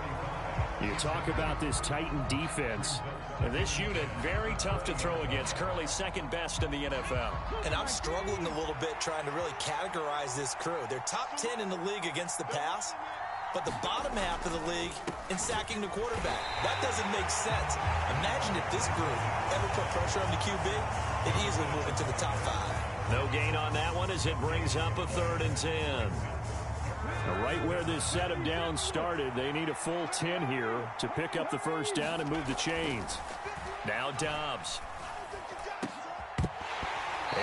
You talk about this Titan defense. And this unit, very tough to throw against, currently second best in the NFL. And I'm struggling a little bit trying to really categorize this crew. They're top 10 in the league against the pass, but the bottom half of the league in sacking the quarterback. That doesn't make sense. Imagine if this group ever put pressure on the QB, they'd easily move into the top 5. No gain on that one as it brings up a 3rd and 10. Now, right where this set of downs started, they need a full 10 here to pick up the first down and move the chains. Now Dobbs.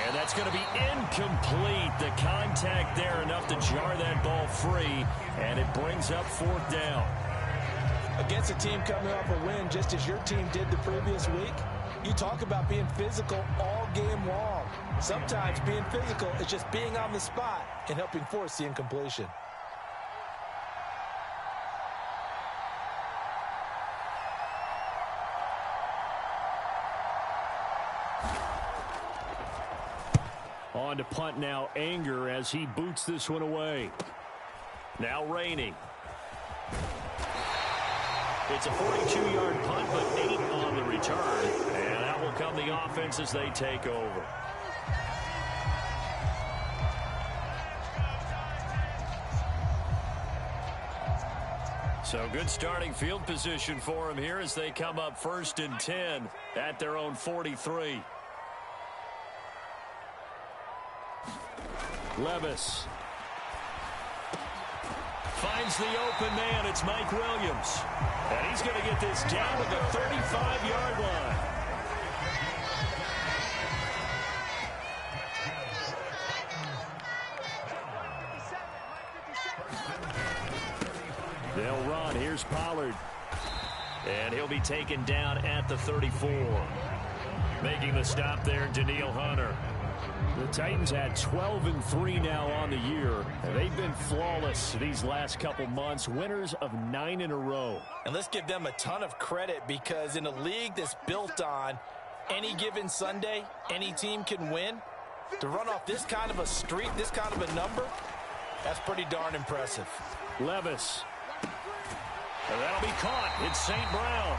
And that's going to be incomplete. The contact there enough to jar that ball free, and it brings up 4th down. Against a team coming off a win just as your team did the previous week, you talk about being physical all game long. Sometimes being physical is just being on the spot and helping force the incompletion. On to punt now, Anger, as he boots this one away. Now Rainey. It's a 42-yard punt, but 8 on the return. And that will come the offense as they take over. So good starting field position for them here as they come up 1st and 10 at their own 43. Levis finds the open man. It's Mike Williams. And he's going to get this down to the 35-yard line. They'll run. Here's Pollard. And he'll be taken down at the 34. Making the stop there, Daniil Hunter. The Titans had 12-3 now on the year. And they've been flawless these last couple months, winners of 9 in a row. And let's give them a ton of credit, because in a league that's built on any given Sunday, any team can win. To run off this kind of a streak, this kind of a number, that's pretty darn impressive. Levis. And that'll be caught. It's St. Brown.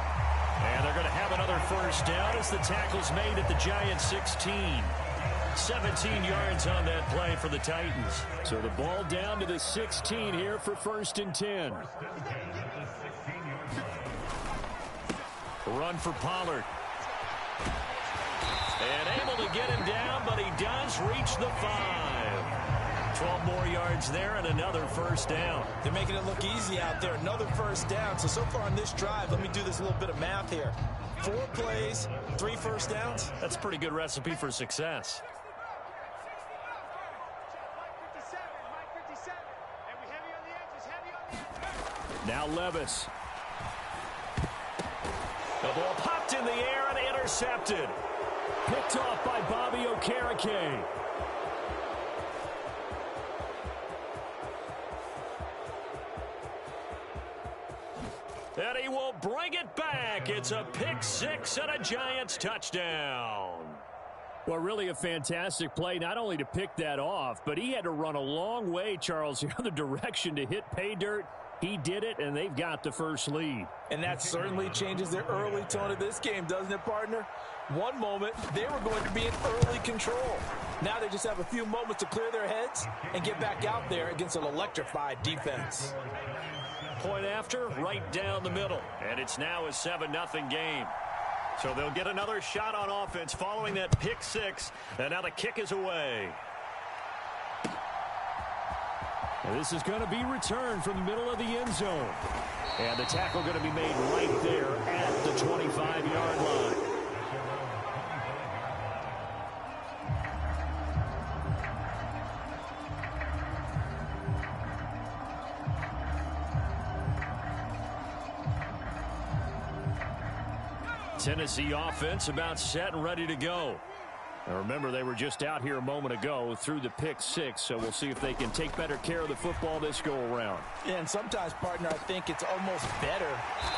And they're going to have another first down as the tackle's made at the Giants' 16. 17 yards on that play for the Titans. So the ball down to the 16 here for 1st and 10. Run for Pollard. And able to get him down, but he does reach the 5. 12 more yards there and another first down. They're making it look easy out there. Another first down. So far on this drive, let me do this little bit of math here. 4 plays, 3 first downs. That's a pretty good recipe for success. Now Levis. The ball popped in the air and intercepted. Picked off by Bobby Okereke. And he will bring it back. It's a pick 6 and a Giants touchdown. Well, really a fantastic play, not only to pick that off, but he had to run a long way, Charles, the other direction to hit pay dirt. He did it, and they've got the first lead. And that certainly changes the early tone of this game, doesn't it, partner? One moment, they were going to be in early control. Now they just have a few moments to clear their heads and get back out there against an electrified defense. Point after, right down the middle. And it's now a 7-0 game. So they'll get another shot on offense following that pick six. And now the kick is away. And this is going to be returned from the middle of the end zone. And the tackle going to be made right there at the 25-yard line. Tennessee offense about set and ready to go. Now remember, they were just out here a moment ago through the pick six, so we'll see if they can take better care of the football this go around. Yeah, and sometimes, partner, I think it's almost better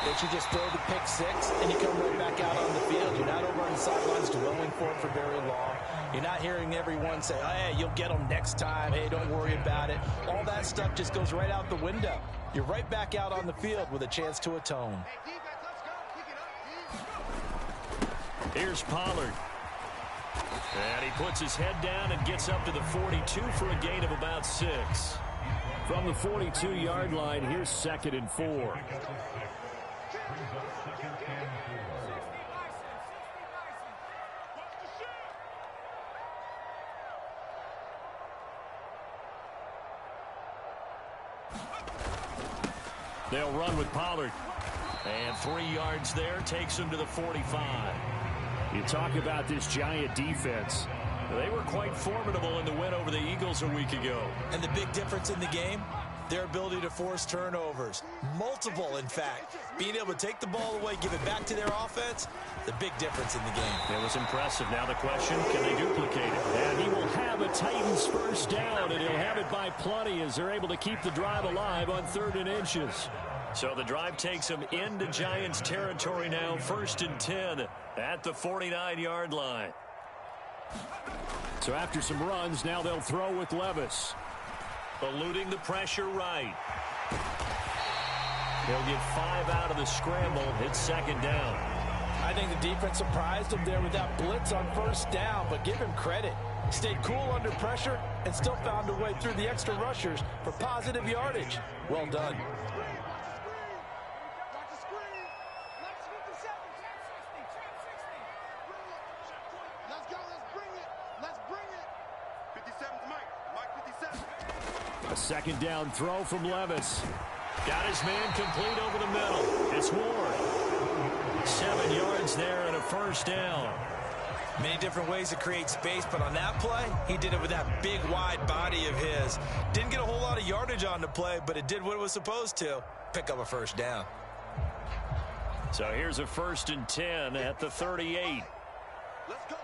that you just throw the pick six and you come right back out on the field. You're not over on the sidelines dwelling for it for very long. You're not hearing everyone say, hey, you'll get them next time. Hey, don't worry about it. All that stuff just goes right out the window. You're right back out on the field with a chance to atone. Here's Pollard. And he puts his head down and gets up to the 42 for a gain of about 6. From the 42-yard line, here's 2nd and 4. They'll run with Pollard. And 3 yards there takes him to the 45. You talk about this Giant defense. They were quite formidable in the win over the Eagles a week ago. And the big difference in the game, their ability to force turnovers. Multiple, in fact. Being able to take the ball away, give it back to their offense, the big difference in the game. It was impressive. Now the question, can they duplicate it? And he will have a Titans first down, and he'll have it by plenty as they're able to keep the drive alive on 3rd and inches. So the drive takes them into Giants territory now, 1st and 10 at the 49-yard line. So after some runs, now they'll throw with Levis. Eluding the pressure right. He'll get 5 out of the scramble. It's 2nd down. I think the defense surprised him there with that blitz on 1st down, but give him credit. Stayed cool under pressure and still found a way through the extra rushers for positive yardage. Well done. A 2nd down throw from Levis. Got his man complete over the middle. It's Ward. 7 yards there and a 1st down. Many different ways to create space, but on that play, he did it with that big, wide body of his. Didn't get a whole lot of yardage on the play, but it did what it was supposed to. Pick up a 1st down. So here's a 1st and 10 at the 38. Let's go.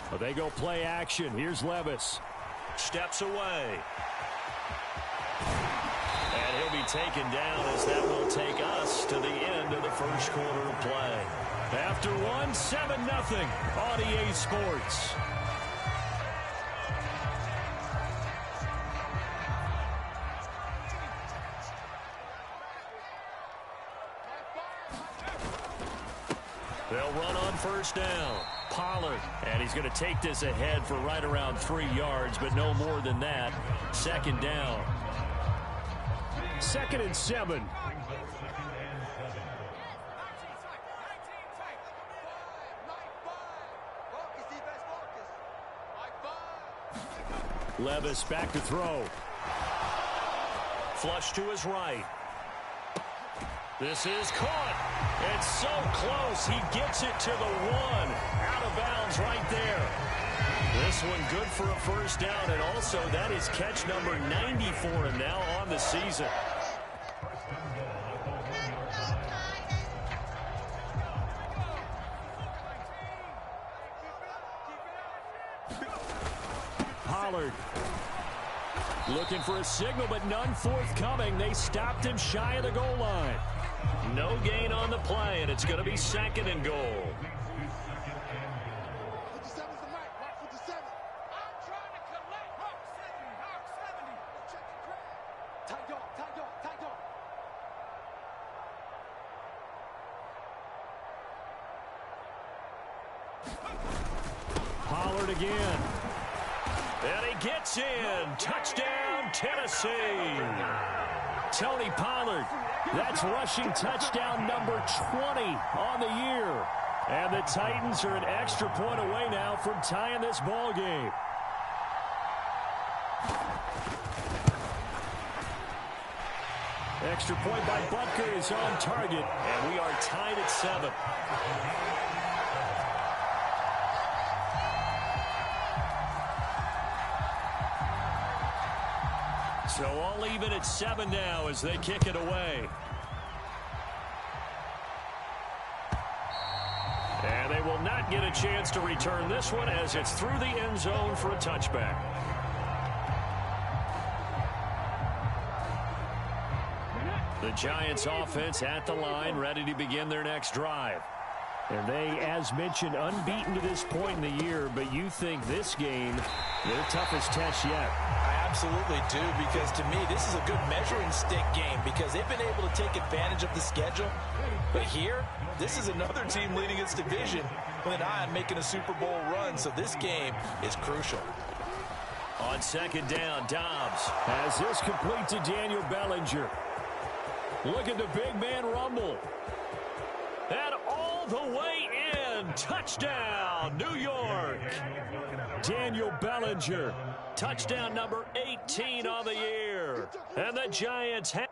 Well, they go play action. Here's Levis. Steps away. And he'll be taken down as that will take us to the end of the 1st quarter of play. After one, 7-0 on EA Sports. They'll run on 1st down. Pollard, and he's going to take this ahead for right around 3 yards, but no more than that. 2nd down. 2nd and 7. Levis back to throw. Flush to his right. This is caught. It's so close. He gets it to the 1. Out of bounds right there. This one good for a 1st down, and also that is catch number 90 for him now on the season. Pollard looking for a signal, but none forthcoming. They stopped him shy of the goal line. No gain on the play, and it's going to be 2nd and goal. 57's the mic. Rock 57. I'm trying to collect. Rock 70. Rock 70. Check the crowd. Tight dog. Tight dog. Tight dog. Pollard again. And he gets in. Touchdown, Tennessee. Tony Pollard. That's rushing touchdown number 20 on the year. And the Titans are an extra point away now from tying this ball game. Extra point by Butker is on target, and we are tied at 7. So all even at 7 now as they kick it away. And they will not get a chance to return this one as it's through the end zone for a touchback. The Giants offense at the line, ready to begin their next drive. And they, as mentioned, unbeaten to this point in the year, but you think this game, their toughest test yet. I absolutely do, because to me, this is a good measuring stick game because they've been able to take advantage of the schedule. But here, this is another team leading its division with an eye on making a Super Bowl run, so this game is crucial. On 2nd down, Dobbs has this complete to Daniel Bellinger. Look at the big man rumble. And all the way in. Touchdown, New York. Daniel Bellinger. Touchdown number 18 on the year. And the Giants have...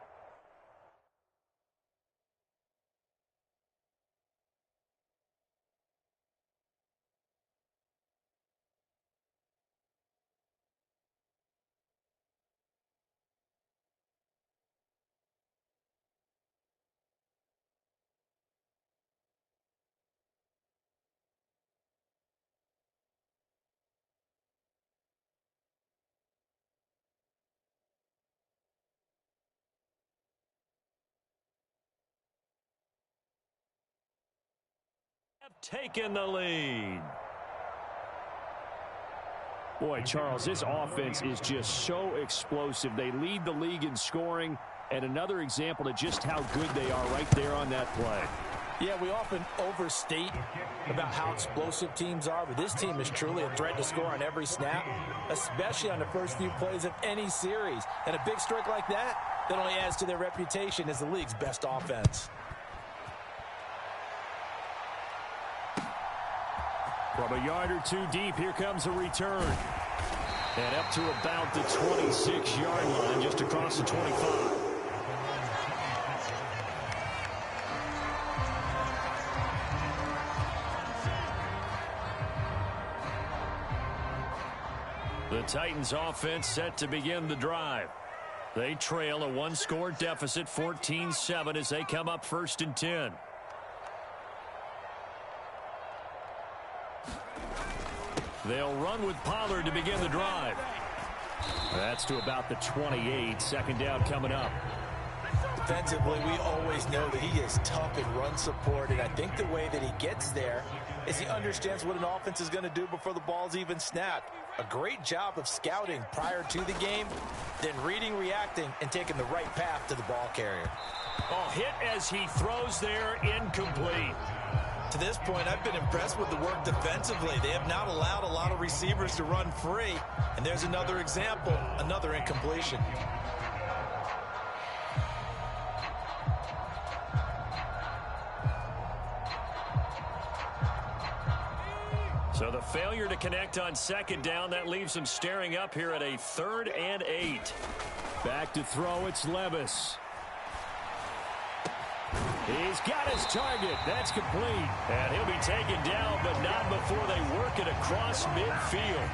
taken the lead. Boy, Charles, this offense is just so explosive. They lead the league in scoring, and another example of just how good they are right there on that play. Yeah, we often overstate about how explosive teams are, but this team is truly a threat to score on every snap, especially on the first few plays of any series. And a big streak like that only adds to their reputation as the league's best offense. From a yard or two deep, here comes a return. And up to about the 26-yard line, just across the 25. The Titans offense set to begin the drive. They trail a one-score deficit, 14-7, as they come up 1st and 10. They'll run with Pollard to begin the drive. That's to about the 28. 2nd down coming up. Defensively, we always know that he is tough in run support, and I think the way that he gets there is he understands what an offense is going to do before the ball's even snapped. A great job of scouting prior to the game, then reading, reacting, and taking the right path to the ball carrier. Oh, hit as he throws there, incomplete. To this point, I've been impressed with the work defensively. They have not allowed a lot of receivers to run free. And there's another example, another incompletion. So the failure to connect on 2nd down, that leaves them staring up here at a 3rd and 8. Back to throw, it's Levis. He's got his target. That's complete. And he'll be taken down, but not before they work it across midfield.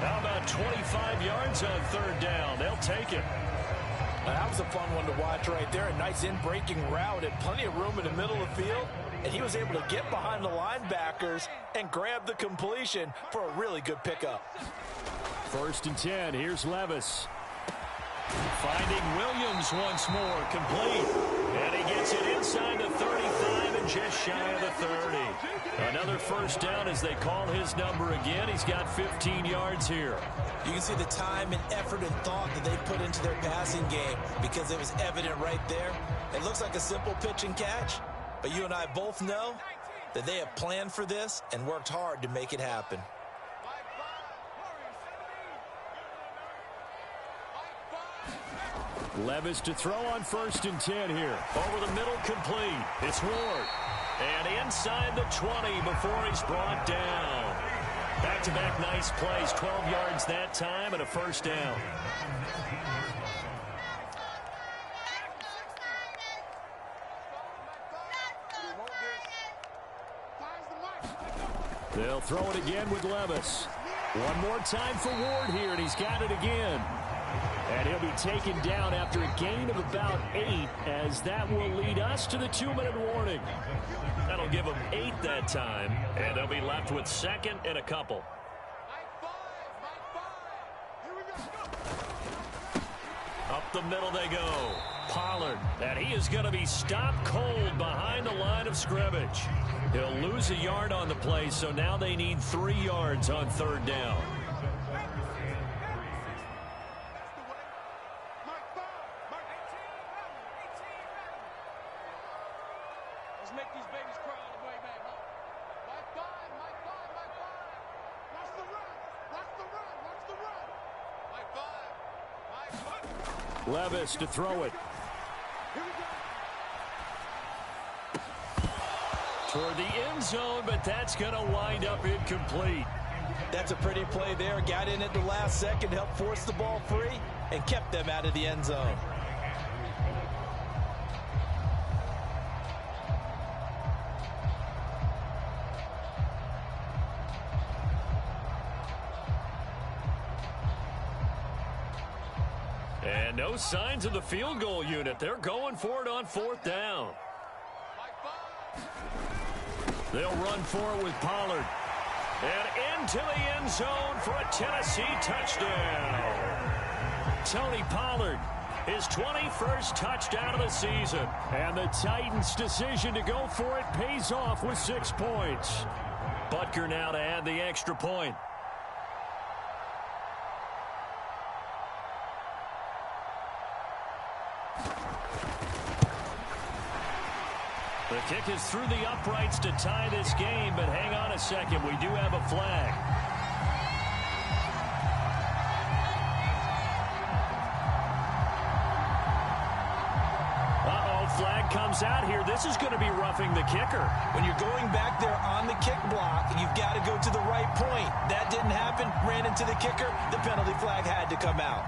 How about 25 yards on 3rd down? They'll take it. That was a fun one to watch right there. A nice in-breaking route and plenty of room in the middle of the field. And he was able to get behind the linebackers and grab the completion for a really good pickup. 1st and 10. Here's Levis. Finding Williams once more, complete. And he gets it inside the 35 and just shy of the 30. Another first down as they call his number again. He's got 15 yards here. You can see the time and effort and thought that they put into their passing game because it was evident right there. It looks like a simple pitch and catch, but you and I both know that they have planned for this and worked hard to make it happen. Levis to throw on 1st and 10 here. Over the middle, complete. It's Ward. And inside the 20 before he's brought down. Back-to-back nice plays. 12 yards that time and a first down. They'll throw it again with Levis. One more time for Ward here, and he's got it again. And he'll be taken down after a gain of about 8, as that will lead us to the 2-minute warning. That'll give them 8 that time, and they'll be left with 2nd and a couple. Up the middle they go. Pollard, and he is going to be stopped cold behind the line of scrimmage. He'll lose a yard on the play, so now they need 3 yards on 3rd down. Levis to throw it. Toward the end zone, but that's going to wind up incomplete. That's a pretty play there. Got in at the last second, helped force the ball free, and kept them out of the end zone. And no signs of the field goal unit. They're going for it on 4th down. They'll run for it with Pollard. And into the end zone for a Tennessee touchdown. Tony Pollard, his 21st touchdown of the season. And the Titans' decision to go for it pays off with 6 points. Butker now to add the extra point. The kick is through the uprights to tie this game, but hang on a second. We do have a flag. Uh-oh, flag comes out here. This is going to be roughing the kicker. When you're going back there on the kick block, you've got to go to the right point. That didn't happen. Ran into the kicker. The penalty flag had to come out.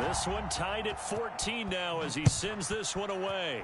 This one tied at 14 now as he sends this one away.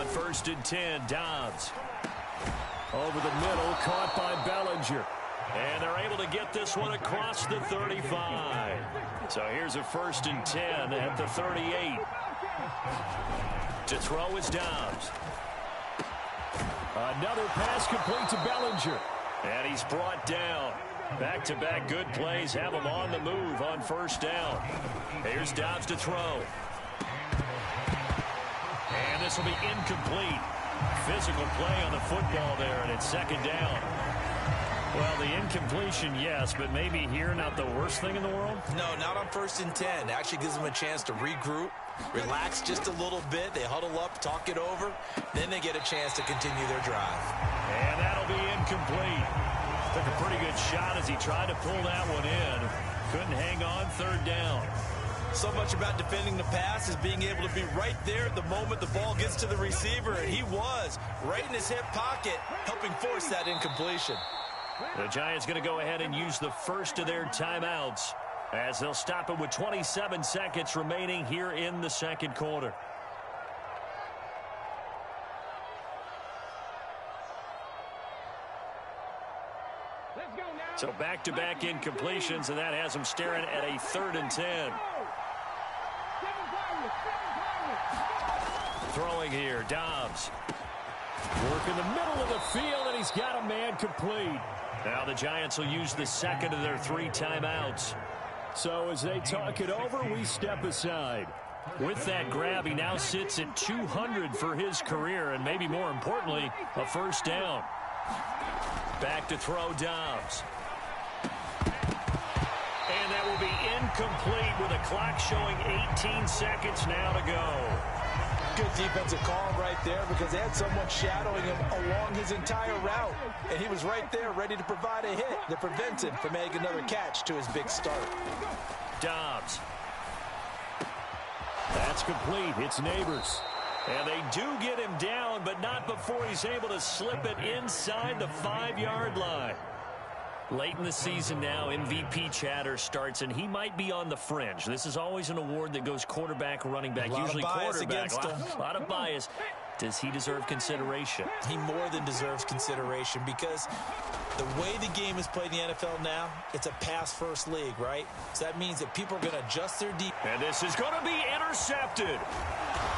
on 1st and 10. Dobbs. Over the middle, caught by Bellinger. And they're able to get this one across the 35. So here's a 1st and 10 at the 38. To throw is Dobbs. Another pass complete to Bellinger. And he's brought down. Back-to-back good plays have him on the move on 1st down. Here's Dobbs to throw. And this will be incomplete. Physical play on the football there, and it's 2nd down. Well, the incompletion, yes, but maybe here not the worst thing in the world? No, not on 1st and 10. Actually gives them a chance to regroup, relax just a little bit. They huddle up, talk it over. Then they get a chance to continue their drive. And that'll be incomplete. Took a pretty good shot as he tried to pull that one in. Couldn't hang on 3rd down. So much about defending the pass is being able to be right there at the moment the ball gets to the receiver, and he was right in his hip pocket, helping force that incompletion. The Giants going to go ahead and use the first of their timeouts as they'll stop it with 27 seconds remaining here in the 2nd quarter. So back-to-back incompletions, and that has them staring at a 3rd and 10. Throwing here, Dobbs. Work in the middle of the field, and he's got a man complete. Now the Giants will use the 2nd of their 3 timeouts. So as they talk it over, we step aside. With that grab, he now sits at 200 for his career, and maybe more importantly, a 1st down. Back to throw, Dobbs. And that will be incomplete with a clock showing 18 seconds now to go. Good defensive call right there because they had someone shadowing him along his entire route. And he was right there ready to provide a hit that prevents him from making another catch to his big start. Dobbs. That's complete. It's Neighbors. And they do get him down, but not before he's able to slip it inside the 5-yard line. Late in the season now, MVP chatter starts, and he might be on the fringe. This is always an award that goes quarterback, running back, usually quarterback. A lot of bias. Does he deserve consideration? He more than deserves consideration because the way the game is played in the NFL now, it's a pass-first league, right? So that means that people are going to adjust their defense. And this is going to be intercepted.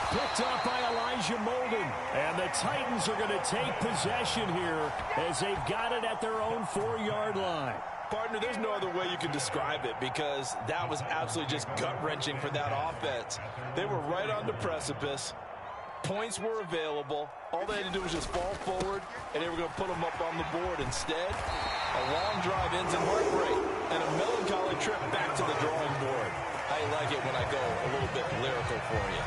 Picked up by Elijah Molden. And the Titans are going to take possession here as they've got it at their own 4-yard line. Partner, there's no other way you can describe it because that was absolutely just gut-wrenching for that offense. They were right on the precipice. Points were available. All they had to do was just fall forward, and they were going to put them up on the board. Instead, a long drive ends in heartbreak and a melancholy trip back to the drawing board. I like it when I go a little bit lyrical for you.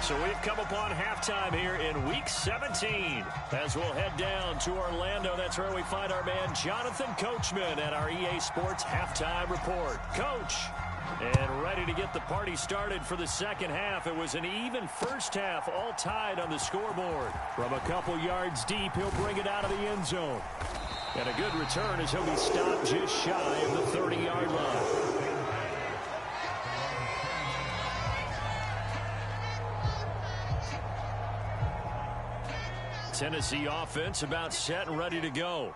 So we've come upon halftime here in Week 17. As we'll head down to Orlando, that's where we find our man Jonathan Coachman at our EA Sports Halftime Report. Coach, and ready to get the party started for the 2nd half. It was an even 1st half, all tied on the scoreboard. From a couple yards deep, he'll bring it out of the end zone. And a good return as he'll be stopped just shy of the 30-yard line. Tennessee offense about set and ready to go.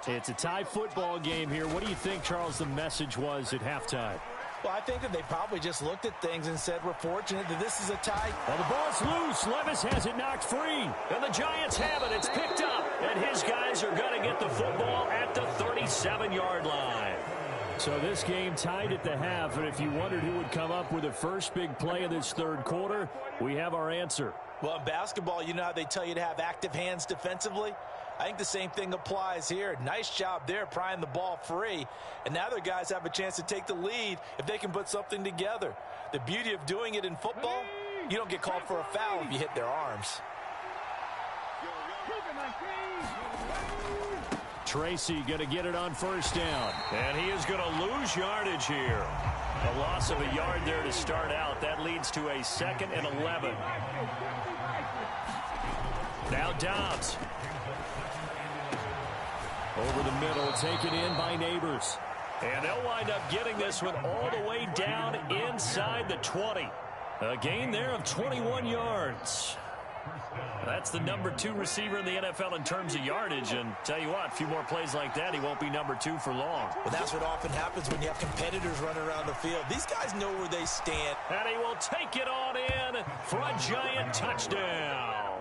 It's a tie football game here. What do you think, Charles, the message was at halftime? Well, I think that they probably just looked at things and said, we're fortunate that this is a tie. Well, the ball's loose. Levis has it knocked free. And the Giants have it. It's picked up. And his guys are going to get the football at the 37-yard line. So this game tied at the half. And if you wondered who would come up with the first big play of this 3rd quarter, we have our answer. Well, in basketball, you know how they tell you to have active hands defensively? I think the same thing applies here. Nice job there prying the ball free. And now their guys have a chance to take the lead if they can put something together. The beauty of doing it in football, you don't get called for a foul if you hit their arms. Tracy going to get it on 1st down. And he is going to lose yardage here. A loss of a yard there to start out. That leads to a 2nd and 11. Now Dobbs. Over the middle, taken in by Neighbors. And they'll wind up getting this one all the way down inside the 20. A gain there of 21 yards. That's the number 2 receiver in the NFL in terms of yardage. And tell you what, a few more plays like that, he won't be number 2 for long. Well, that's what often happens when you have competitors running around the field. These guys know where they stand. And he will take it on in for a giant touchdown.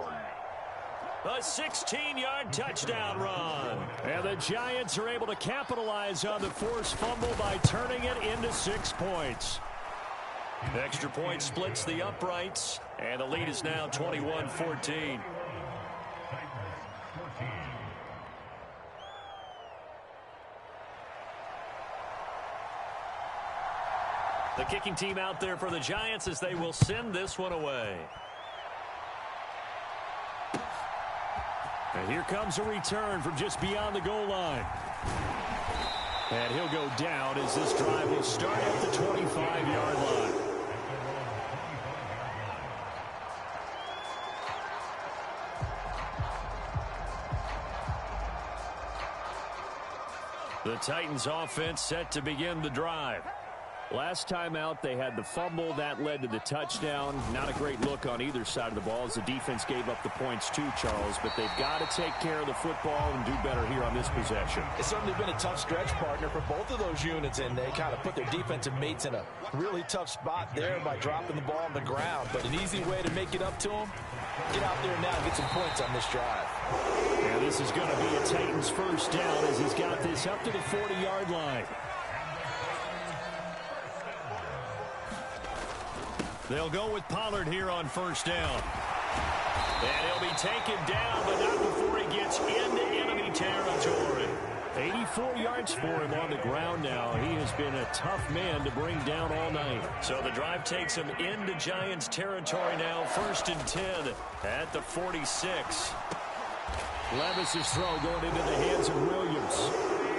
A 16-yard touchdown run. And the Giants are able to capitalize on the forced fumble by turning it into 6 points. Extra point splits the uprights, and the lead is now 21-14. The kicking team out there for the Giants as they will send this one away. And here comes a return from just beyond the goal line. And he'll go down as this drive will start at the 25-yard line. The Titans offense set to begin the drive. Last time out, they had the fumble. That led to the touchdown. Not a great look on either side of the ball as the defense gave up the points too, Charles. But they've got to take care of the football and do better here on this possession. It's certainly been a tough stretch, partner, for both of those units, and they kind of put their defensive mates in a really tough spot there by dropping the ball on the ground. But an easy way to make it up to them, get out there now and get some points on this drive. And this is going to be a Titans first down as he's got this up to the 40-yard line. They'll go with Pollard here on first down. And he'll be taken down, but not before he gets into enemy territory. 84 yards for him on the ground now. He has been a tough man to bring down all night. So the drive takes him into Giants territory now. 1st and 10 at the 46. Levis's throw going into the hands of Williams.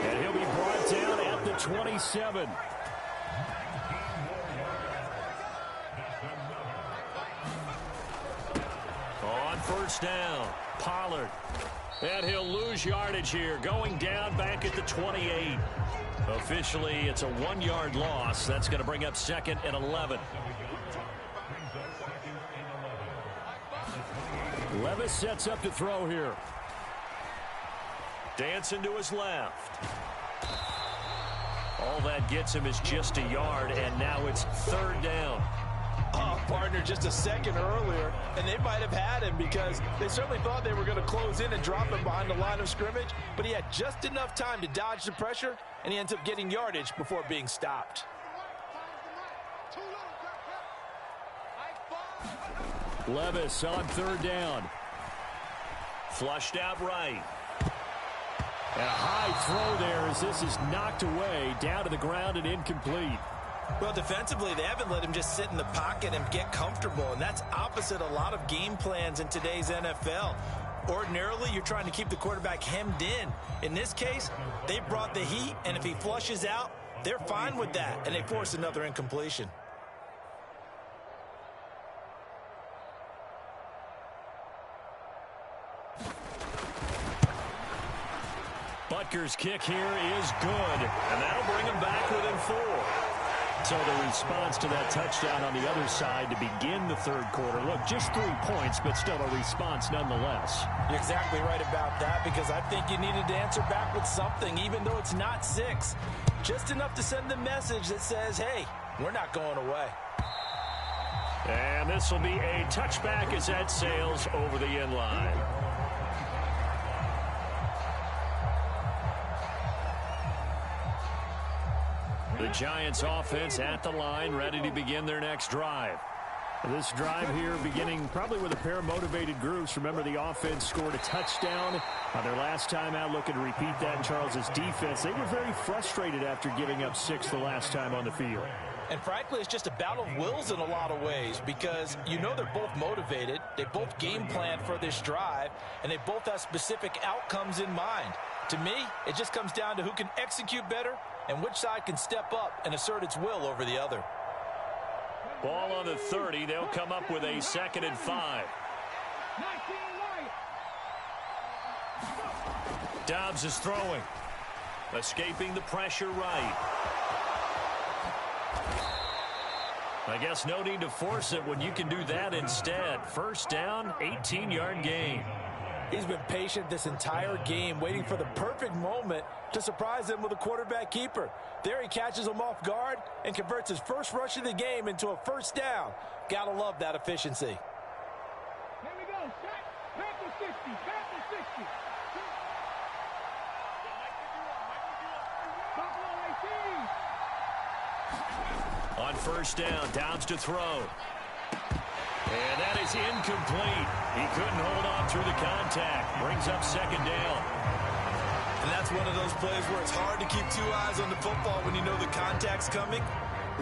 And he'll be brought down at the 27. On first down, Pollard. And he'll lose yardage here, going down back at the 28. Officially, it's a 1-yard loss. That's going to bring up 2nd and 11. Levis sets up to throw here. Dancing to his left. All that gets him is just a yard, and now it's 3rd down. Oh, partner, just a second earlier, and they might have had him because they certainly thought they were going to close in and drop him behind the line of scrimmage, but he had just enough time to dodge the pressure, and he ends up getting yardage before being stopped. Levis on 3rd down. Flushed out right. And a high throw there as this is knocked away, down to the ground and incomplete. Well, defensively, they haven't let him just sit in the pocket and get comfortable, and that's opposite a lot of game plans in today's NFL. Ordinarily, you're trying to keep the quarterback hemmed in. In this case, they brought the heat, and if he flushes out, they're fine with that, and they force another incompletion. Butker's kick here is good, and that'll bring him back within 4. So the response to that touchdown on the other side to begin the 3rd quarter. Look, just 3 points, but still a response nonetheless. You're exactly right about that because I think you needed to answer back with something, even though it's not 6. Just enough to send the message that says, hey, we're not going away. And this will be a touchback as that sails over the end line. The Giants offense at the line, ready to begin their next drive. This drive here beginning probably with a pair of motivated groups. Remember, the offense scored a touchdown on their last time out. Looking to repeat that in Charles's defense. They were very frustrated after giving up 6 the last time on the field. And frankly, it's just a battle of wills in a lot of ways because you know they're both motivated, they both game plan for this drive, and they both have specific outcomes in mind. To me, it just comes down to who can execute better and which side can step up and assert its will over the other. Ball on the 30. They'll come up with a 2nd and 5. Dobbs is throwing. Escaping the pressure right. I guess no need to force it when you can do that instead. First down, 18-yard gain. He's been patient this entire game, waiting for the perfect moment to surprise them with a quarterback keeper. There he catches him off guard and converts his first rush of the game into a first down. Gotta love that efficiency. Here we go. Shot. Back to 60. Back to 60. On first down, Dobbs to throw. And that is incomplete. He couldn't hold on through the contact. Brings up second down. And that's one of those plays where it's hard to keep two eyes on the football when you know the contact's coming,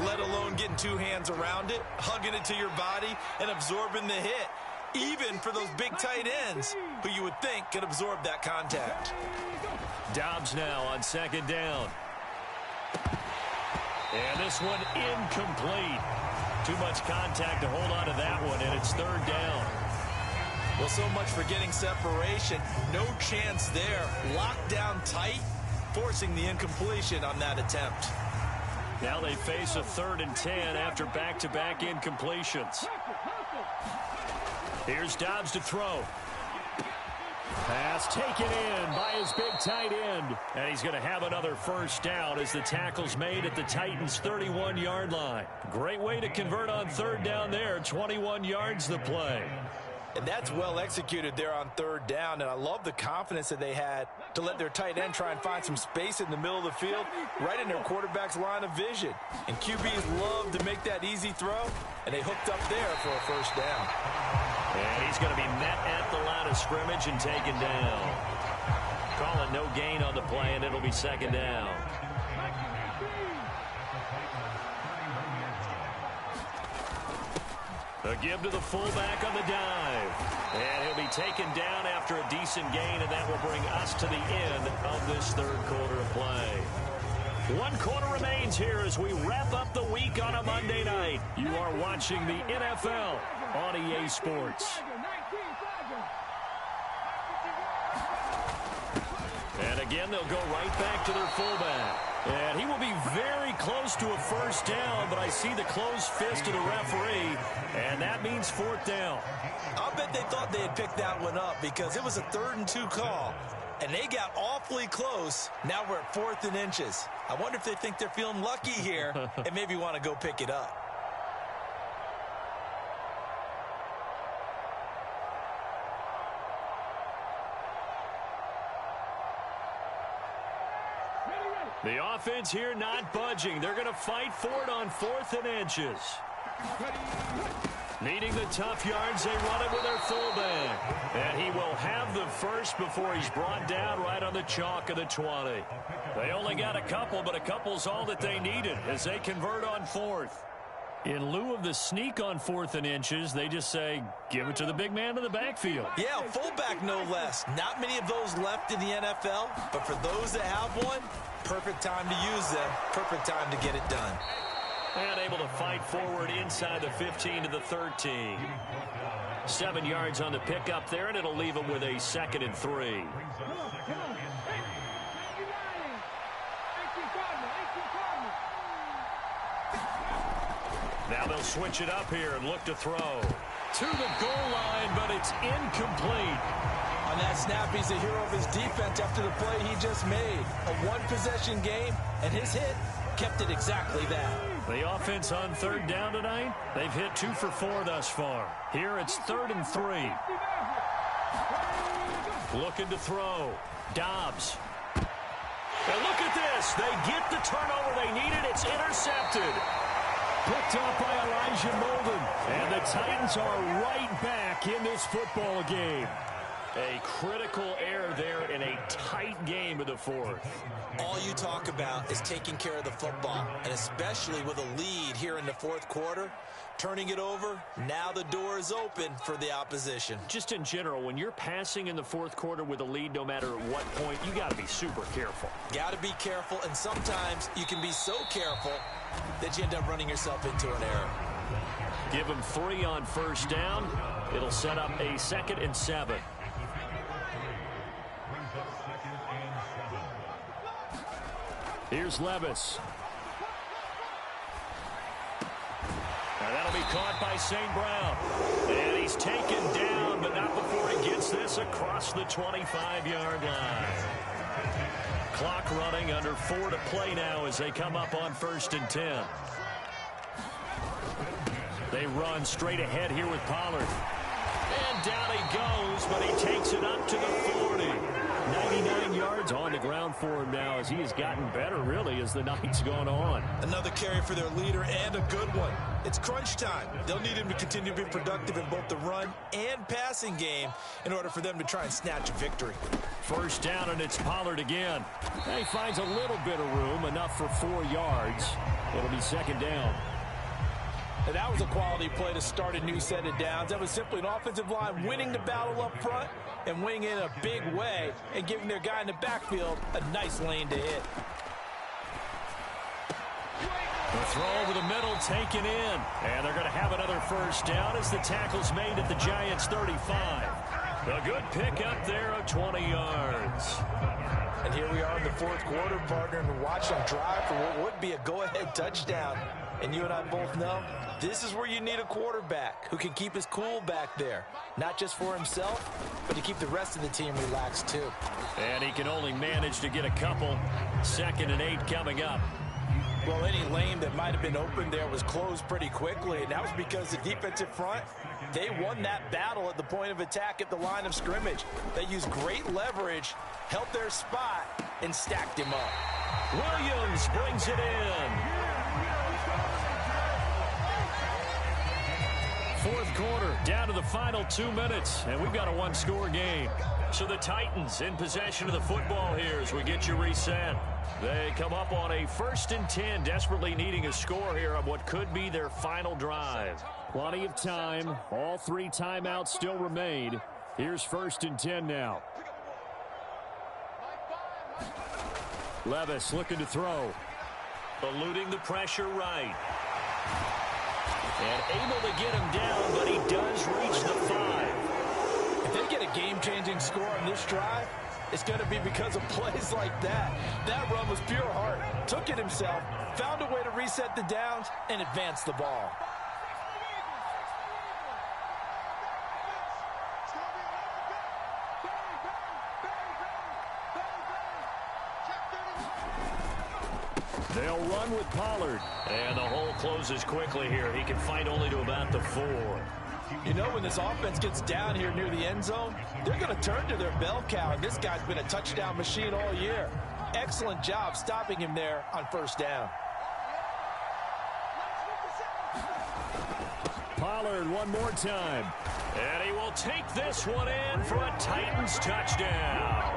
let alone getting two hands around it, hugging it to your body, and absorbing the hit, even for those big tight ends who you would think could absorb that contact. Dobbs now on second down. And this one incomplete. Too much contact to hold on to that one, and it's third down. Well, so much for getting separation. No chance there. Locked down tight, forcing the incompletion on that attempt. Now they face a 3rd and 10 after back-to-back incompletions. Here's Dobbs to throw. Pass taken in by his big tight end. And he's going to have another first down as the tackle's made at the Titans' 31-yard line. Great way to convert on third down there. 21 yards the play. And that's well executed there on third down. And I love the confidence that they had to let their tight end try and find some space in the middle of the field, right in their quarterback's line of vision. And QBs love to make that easy throw, and they hooked up there for a first down. And he's going to be met at the line of scrimmage and taken down. Call it no gain on the play, and it'll be second down. A give to the fullback on the dive. And he'll be taken down after a decent gain, and that will bring us to the end of this third quarter of play. 1 quarter remains here as we wrap up the week on a Monday night. You are watching the NFL on EA Sports. And again, they'll go right back to their fullback. And he will be very close to a first down, but I see the closed fist of the referee, and that means 4th down. I'll bet they thought they had picked that one up because it was a 3rd and 2 call, and they got awfully close. Now we're at 4th and inches. I wonder if they think they're feeling lucky here and maybe want to go pick it up. The offense here not budging. They're going to fight for it on 4th and inches. Needing the tough yards, they run it with their fullback. And he will have the first before he's brought down right on the chalk of the 20. They only got a couple, but a couple's all that they needed as they convert on 4th. In lieu of the sneak on 4th and inches, they just say, give it to the big man in the backfield. Yeah, fullback no less. Not many of those left in the NFL, but for those that have one, perfect time to use them. Perfect time to get it done. And able to fight forward inside the 15 to the 13. 7 yards on the pickup there, and it'll leave them with a 2nd and 3. Now they'll switch it up here and look to throw. To the goal line, but it's incomplete. On that snap, he's a hero of his defense after the play he just made. A one-possession game, and his hit kept it exactly that. The offense on 3rd down tonight, they've hit 2 for 4 thus far. Here it's 3rd and 3. Looking to throw. Dobbs. And look at this. They get the turnover they needed. It's intercepted. Picked up by Elijah Molden. And the Titans are right back in this football game. A critical error there in a tight game of the 4th. All you talk about is taking care of the football, and especially with a lead here in the 4th quarter, turning it over, now the door is open for the opposition. Just in general, when you're passing in the 4th quarter with a lead, no matter at what point, you got to be super careful. Got to be careful, and sometimes you can be so careful that you end up running yourself into an error. Give them 3 on first down. It'll set up a 2nd and 7. Here's Levis. that'll be caught by St. Brown. And he's taken down, but not before he gets this across the 25-yard line. Clock running, under 4 to play now as they come up on 1st and 10. They run straight ahead here with Pollard. And down he goes, but he takes it up to the 40. 99 yards on the ground for him now as he has gotten better, really, as the night's gone on. Another carry for their leader, and a good one. It's crunch time. They'll need him to continue to be productive in both the run and passing game in order for them to try and snatch a victory. 1st down, and it's Pollard again. And he finds a little bit of room, enough for 4 yards. It'll be 2nd down. And that was a quality play to start a new set of downs. That was simply an offensive line winning the battle up front and winning in a big way and giving their guy in the backfield a nice lane to hit. The throw over the middle taken in. And they're going to have another 1st down as the tackle's made at the Giants' 35. A good pickup there of 20 yards. And here we are in the 4th quarter, partner, and watch them drive for what would be a go-ahead touchdown. And you and I both know this is where you need a quarterback who can keep his cool back there. Not just for himself, but to keep the rest of the team relaxed too. And he can only manage to get a couple. 2nd and 8 coming up. Well, any lane that might have been open there was closed pretty quickly, and that was because the defensive front, they won that battle at the point of attack at the line of scrimmage. They used great leverage, held their spot, and stacked him up. Williams brings it in. 4th quarter, down to the final 2 minutes, and we've got a 1-score game. So the Titans in possession of the football here as we get you reset. They come up on a 1st and 10, desperately needing a score here on what could be their final drive. Plenty of time. All 3 timeouts still remain. Here's 1st and 10 now. Levis looking to throw. Eluding the pressure right. And able to get him down, but he does reach the 5. If they get a game-changing score on this drive, it's going to be because of plays like that. That run was pure heart. Took it himself, found a way to reset the downs, and advance the ball. They'll run with Pollard. And the hole closes quickly here. He can fight only to about the 4. You know, when this offense gets down here near the end zone, they're going to turn to their bell cow. And this guy's been a touchdown machine all year. Excellent job stopping him there on 1st down. Pollard one more time. And he will take this one in for a Titans touchdown.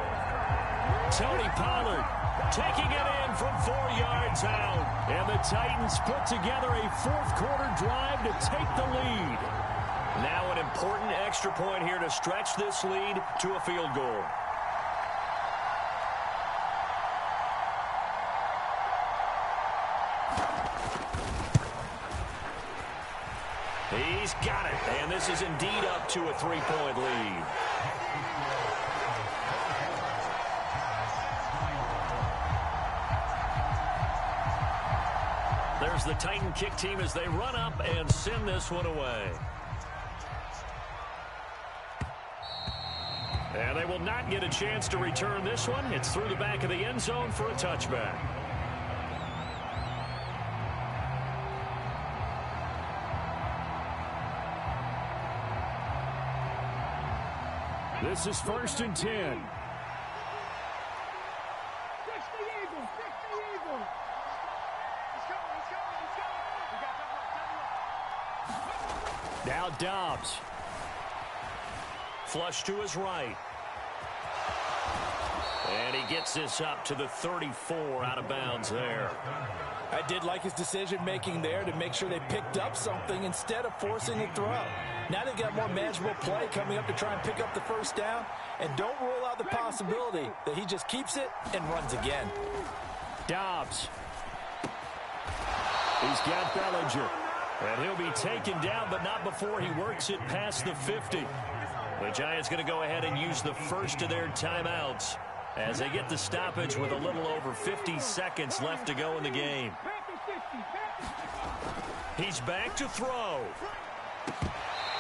Tony Pollard taking it in from 4 yards out. And the Titans put together a 4th quarter drive to take the lead. Now an important extra point here to stretch this lead to a field goal. He's got it, and this is indeed up to a 3-point lead. There's the Titan kick team as they run up and send this one away. And they will not get a chance to return this one. It's through the back of the end zone for a touchback. This is 1st and 10. Now Dobbs. Flush to his right. And he gets this up to the 34 out of bounds there. I did like his decision-making there to make sure they picked up something instead of forcing a throw. Now they've got more manageable play coming up to try and pick up the 1st down. And don't rule out the possibility that he just keeps it and runs again. Dobbs. He's got Bellinger. And he'll be taken down, but not before he works it past the 50. The Giants going to go ahead and use the first of their timeouts as they get the stoppage with a little over 50 seconds left to go in the game. He's back to throw.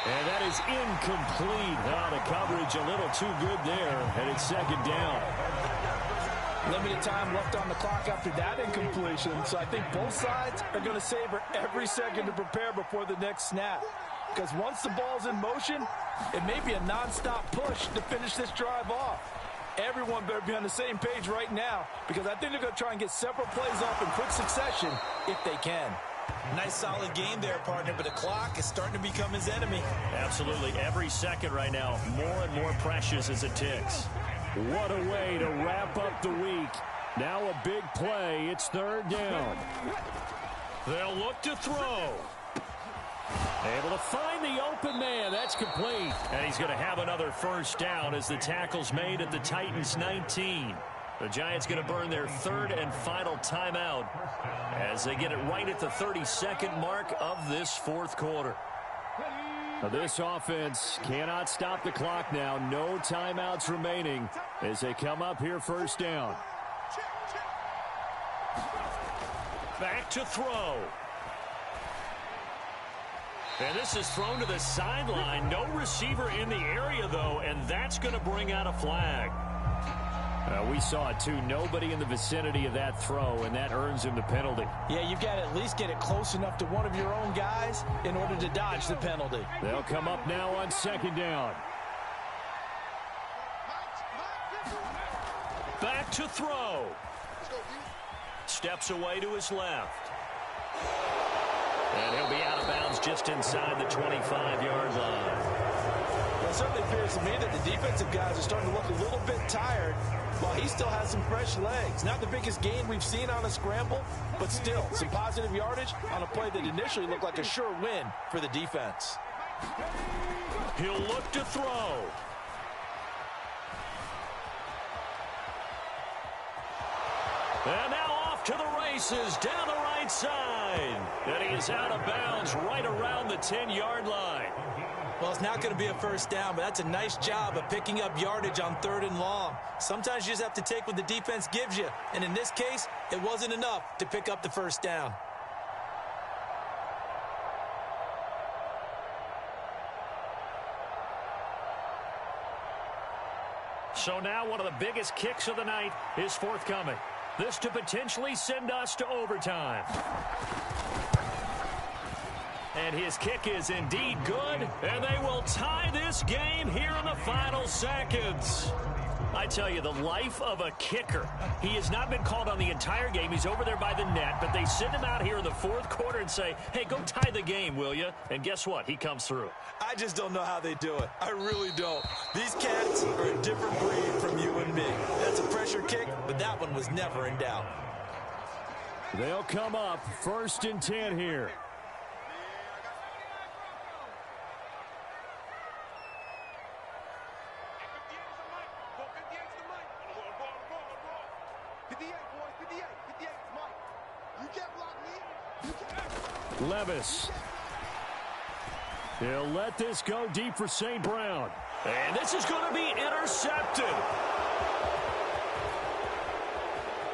And that is incomplete. The coverage a little too good there, and it's second down. Limited time left on the clock after that incompletion, so I think both sides are going to savor every second to prepare before the next snap. Because once the ball's in motion, it may be a nonstop push to finish this drive off. Everyone better be on the same page right now, because I think they're going to try and get several plays off in quick succession if they can. Nice solid game there, partner, but the clock is starting to become his enemy. Absolutely. Every second right now, more and more precious as it ticks. What a way to wrap up the week. Now a big play. It's third down. They'll look to throw. Able to find the open man. That's complete. And he's going to have another first down as the tackle's made at the Titans 19. The Giants going to burn their third and final timeout as they get it right at the 32nd mark of this fourth quarter. Now this offense cannot stop the clock now. No timeouts remaining as they come up here first down. Back to throw. And this is thrown to the sideline. No receiver in the area, though, and that's going to bring out a flag. We saw it, too. Nobody in the vicinity of that throw, and that earns him the penalty. Yeah, you've got to at least get it close enough to one of your own guys in order to dodge the penalty. They'll come up now on second down. Back to throw. Steps away to his left. And he'll be out of bounds just inside the 25-yard line. Well, it certainly appears to me that the defensive guys are starting to look a little bit tired while he still has some fresh legs. Not the biggest gain we've seen on a scramble, but still some positive yardage on a play that initially looked like a sure win for the defense. He'll look to throw. And now off to the races down the right side. And he is out of bounds right around the 10-yard line. Well, it's not going to be a first down, but that's a nice job of picking up yardage on third and long. Sometimes you just have to take what the defense gives you. And in this case, it wasn't enough to pick up the first down. So now one of the biggest kicks of the night is forthcoming. This to potentially send us to overtime. And his kick is indeed good, and they will tie this game here in the final seconds. I tell you, the life of a kicker. He has not been called on the entire game. He's over there by the net, but they send him out here in the fourth quarter and say, hey, go tie the game, will you? And guess what? He comes through. I just don't know how they do it. I really don't. These cats are a different breed from you and me. That's a pressure kick, but that one was never in doubt. They'll come up first and 10 here. Levis. He'll let this go deep for St. Brown. And this is going to be intercepted.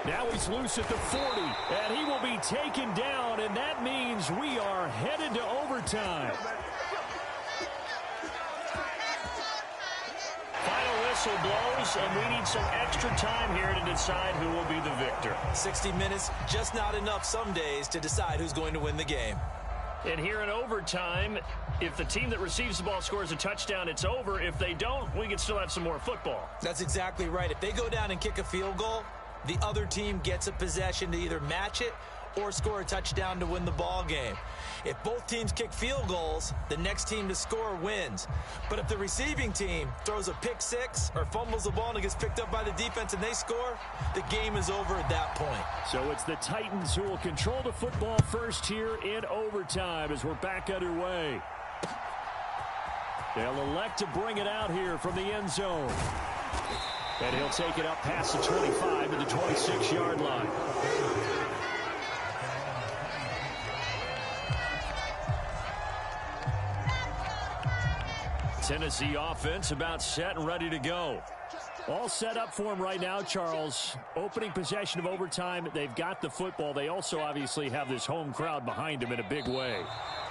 Now he's loose at the 40, and he will be taken down, and that means we are headed to overtime. Final whistle blows, and we need some extra time here to decide who will be the victor. 60 minutes, just not enough some days to decide who's going to win the game. And here in overtime, if the team that receives the ball scores a touchdown, it's over. If they don't, we can still have some more football. That's exactly right. If they go down and kick a field goal, the other team gets a possession to either match it or score a touchdown to win the ball game. If both teams kick field goals, the next team to score wins. But if the receiving team throws a pick six or fumbles the ball and it gets picked up by the defense and they score, the game is over at that point. So it's the Titans who will control the football first here in overtime as we're back underway. They'll elect to bring it out here from the end zone. And he'll take it up past the 25 to the 26-yard line. Tennessee offense about set and ready to go. All set up for him right now, Charles. Opening possession of overtime. They've got the football. They also obviously have this home crowd behind them in a big way.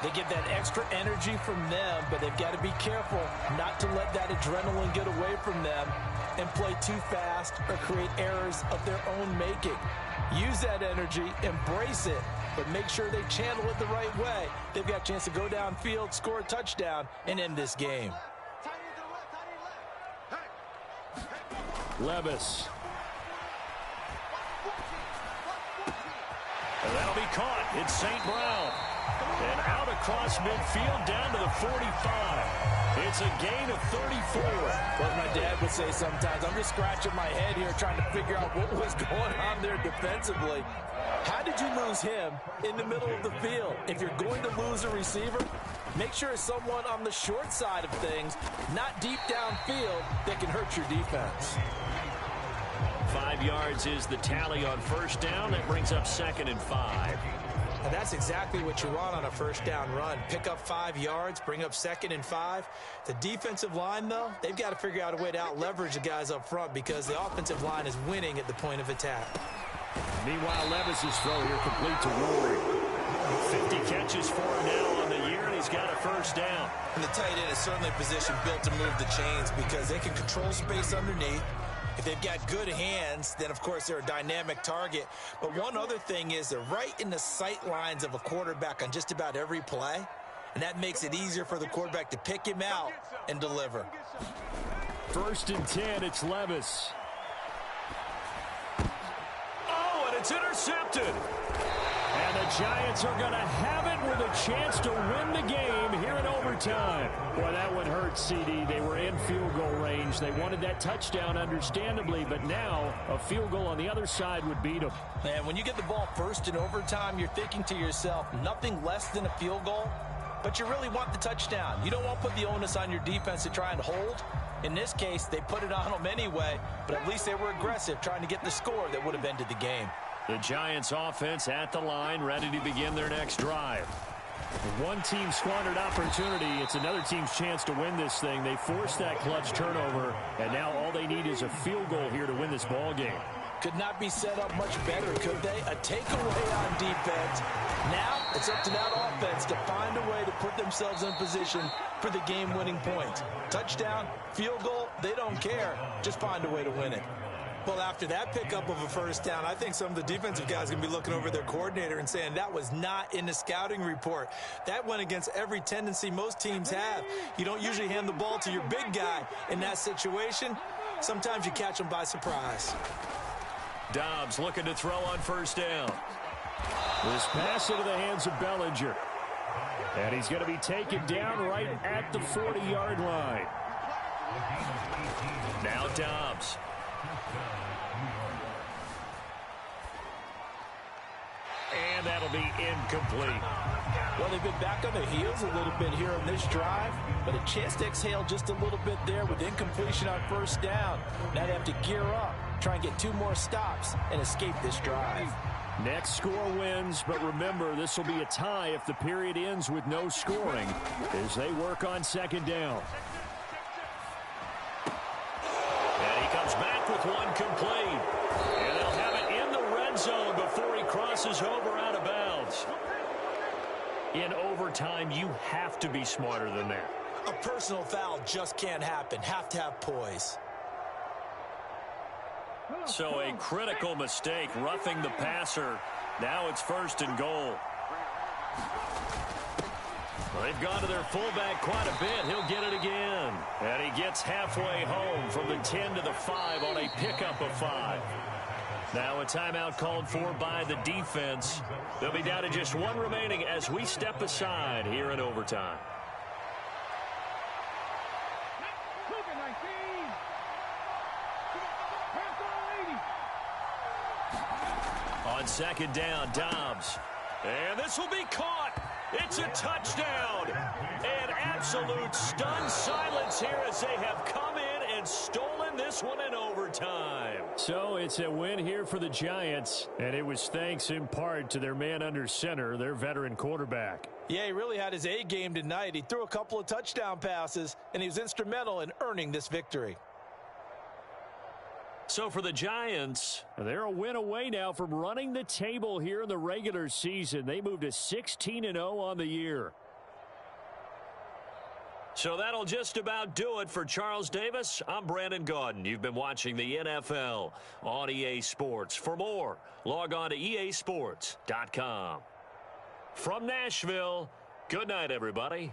They get that extra energy from them, but they've got to be careful not to let that adrenaline get away from them and play too fast or create errors of their own making. Use that energy, embrace it, but make sure they channel it the right way. They've got a chance to go downfield, score a touchdown, and end this game. Levis. And that'll be caught. It's St. Brown. And out across midfield down to the 45. It's a gain of 34. What my dad would say sometimes, I'm just scratching my head here trying to figure out what was going on there defensively. How did you lose him in the middle of the field? If you're going to lose a receiver, make sure it's someone on the short side of things, not deep downfield, that can hurt your defense. 5 yards is the tally on first down. That brings up 2nd and 5. And that's exactly what you want on a first down run. Pick up 5 yards, bring up 2nd and 5. The defensive line, though, they've got to figure out a way to out-leverage the guys up front because the offensive line is winning at the point of attack. Meanwhile, Levis's throw here complete to Ward. 50 catches for him now on the year, and he's got a first down. And the tight end is certainly a position built to move the chains because they can control space underneath. If they've got good hands, then, of course, they're a dynamic target. But one other thing is they're right in the sight lines of a quarterback on just about every play, and that makes it easier for the quarterback to pick him out and deliver. 1st and 10, it's Levis. Oh, and it's intercepted. And the Giants are going to have it with a chance to win the game here in overtime. Boy, that one hurt, CD. They were in field goal range. They wanted that touchdown, understandably, but now a field goal on the other side would beat them. Man, when you get the ball first in overtime, you're thinking to yourself, nothing less than a field goal, but you really want the touchdown. You don't want to put the onus on your defense to try and hold. In this case, they put it on them anyway, but at least they were aggressive, trying to get the score that would have ended the game. The Giants offense at the line, ready to begin their next drive. One team squandered opportunity. It's another team's chance to win this thing. They forced that clutch turnover, and now all they need is a field goal here to win this ball game. Could not be set up much better, could they? A takeaway on defense. Now it's up to that offense to find a way to put themselves in position for the game-winning point. Touchdown, field goal, they don't care. Just find a way to win it. Well, after that pickup of a first down, I think some of the defensive guys are going to be looking over their coordinator and saying that was not in the scouting report. That went against every tendency most teams have. You don't usually hand the ball to your big guy in that situation. Sometimes you catch them by surprise. Dobbs looking to throw on first down. This pass into the hands of Bellinger. And he's going to be taken down right at the 40-yard line. Now Dobbs. And that'll be incomplete. Well, they've been back on their heels a little bit here on this drive, but a chance to exhale just a little bit there with incompletion on first down. Now they have to gear up, try and get 2 more stops, and escape this drive. Next score wins, but remember, this will be a tie if the period ends with no scoring as they work on second down. And he comes back with one complete. And they'll have it in the red zone before he crosses over out of bounds. In overtime, you have to be smarter than that. A personal foul just can't happen. Have to have poise. So a critical mistake, roughing the passer. Now it's 1st and goal. Well, they've gone to their fullback quite a bit. He'll get it again. And he gets halfway home from the 10 to the 5 on a pickup of 5. Now a timeout called for by the defense. They'll be down to just 1 remaining as we step aside here in overtime. On second down, Dobbs. And this will be caught. It's a touchdown. An absolute stunned silence here as they have come in and stolen this one in overtime. So it's a win here for the Giants, and it was thanks in part to their man under center, their veteran quarterback. Yeah, he really had his A game tonight. He threw a couple of touchdown passes, and he was instrumental in earning this victory. So for the Giants, they're a win away now from running the table here in the regular season. They moved to 16-0 on the year. So that'll just about do it for Charles Davis. I'm Brandon Gaudin. You've been watching the NFL on EA Sports. For more, log on to easports.com. From Nashville, good night, everybody.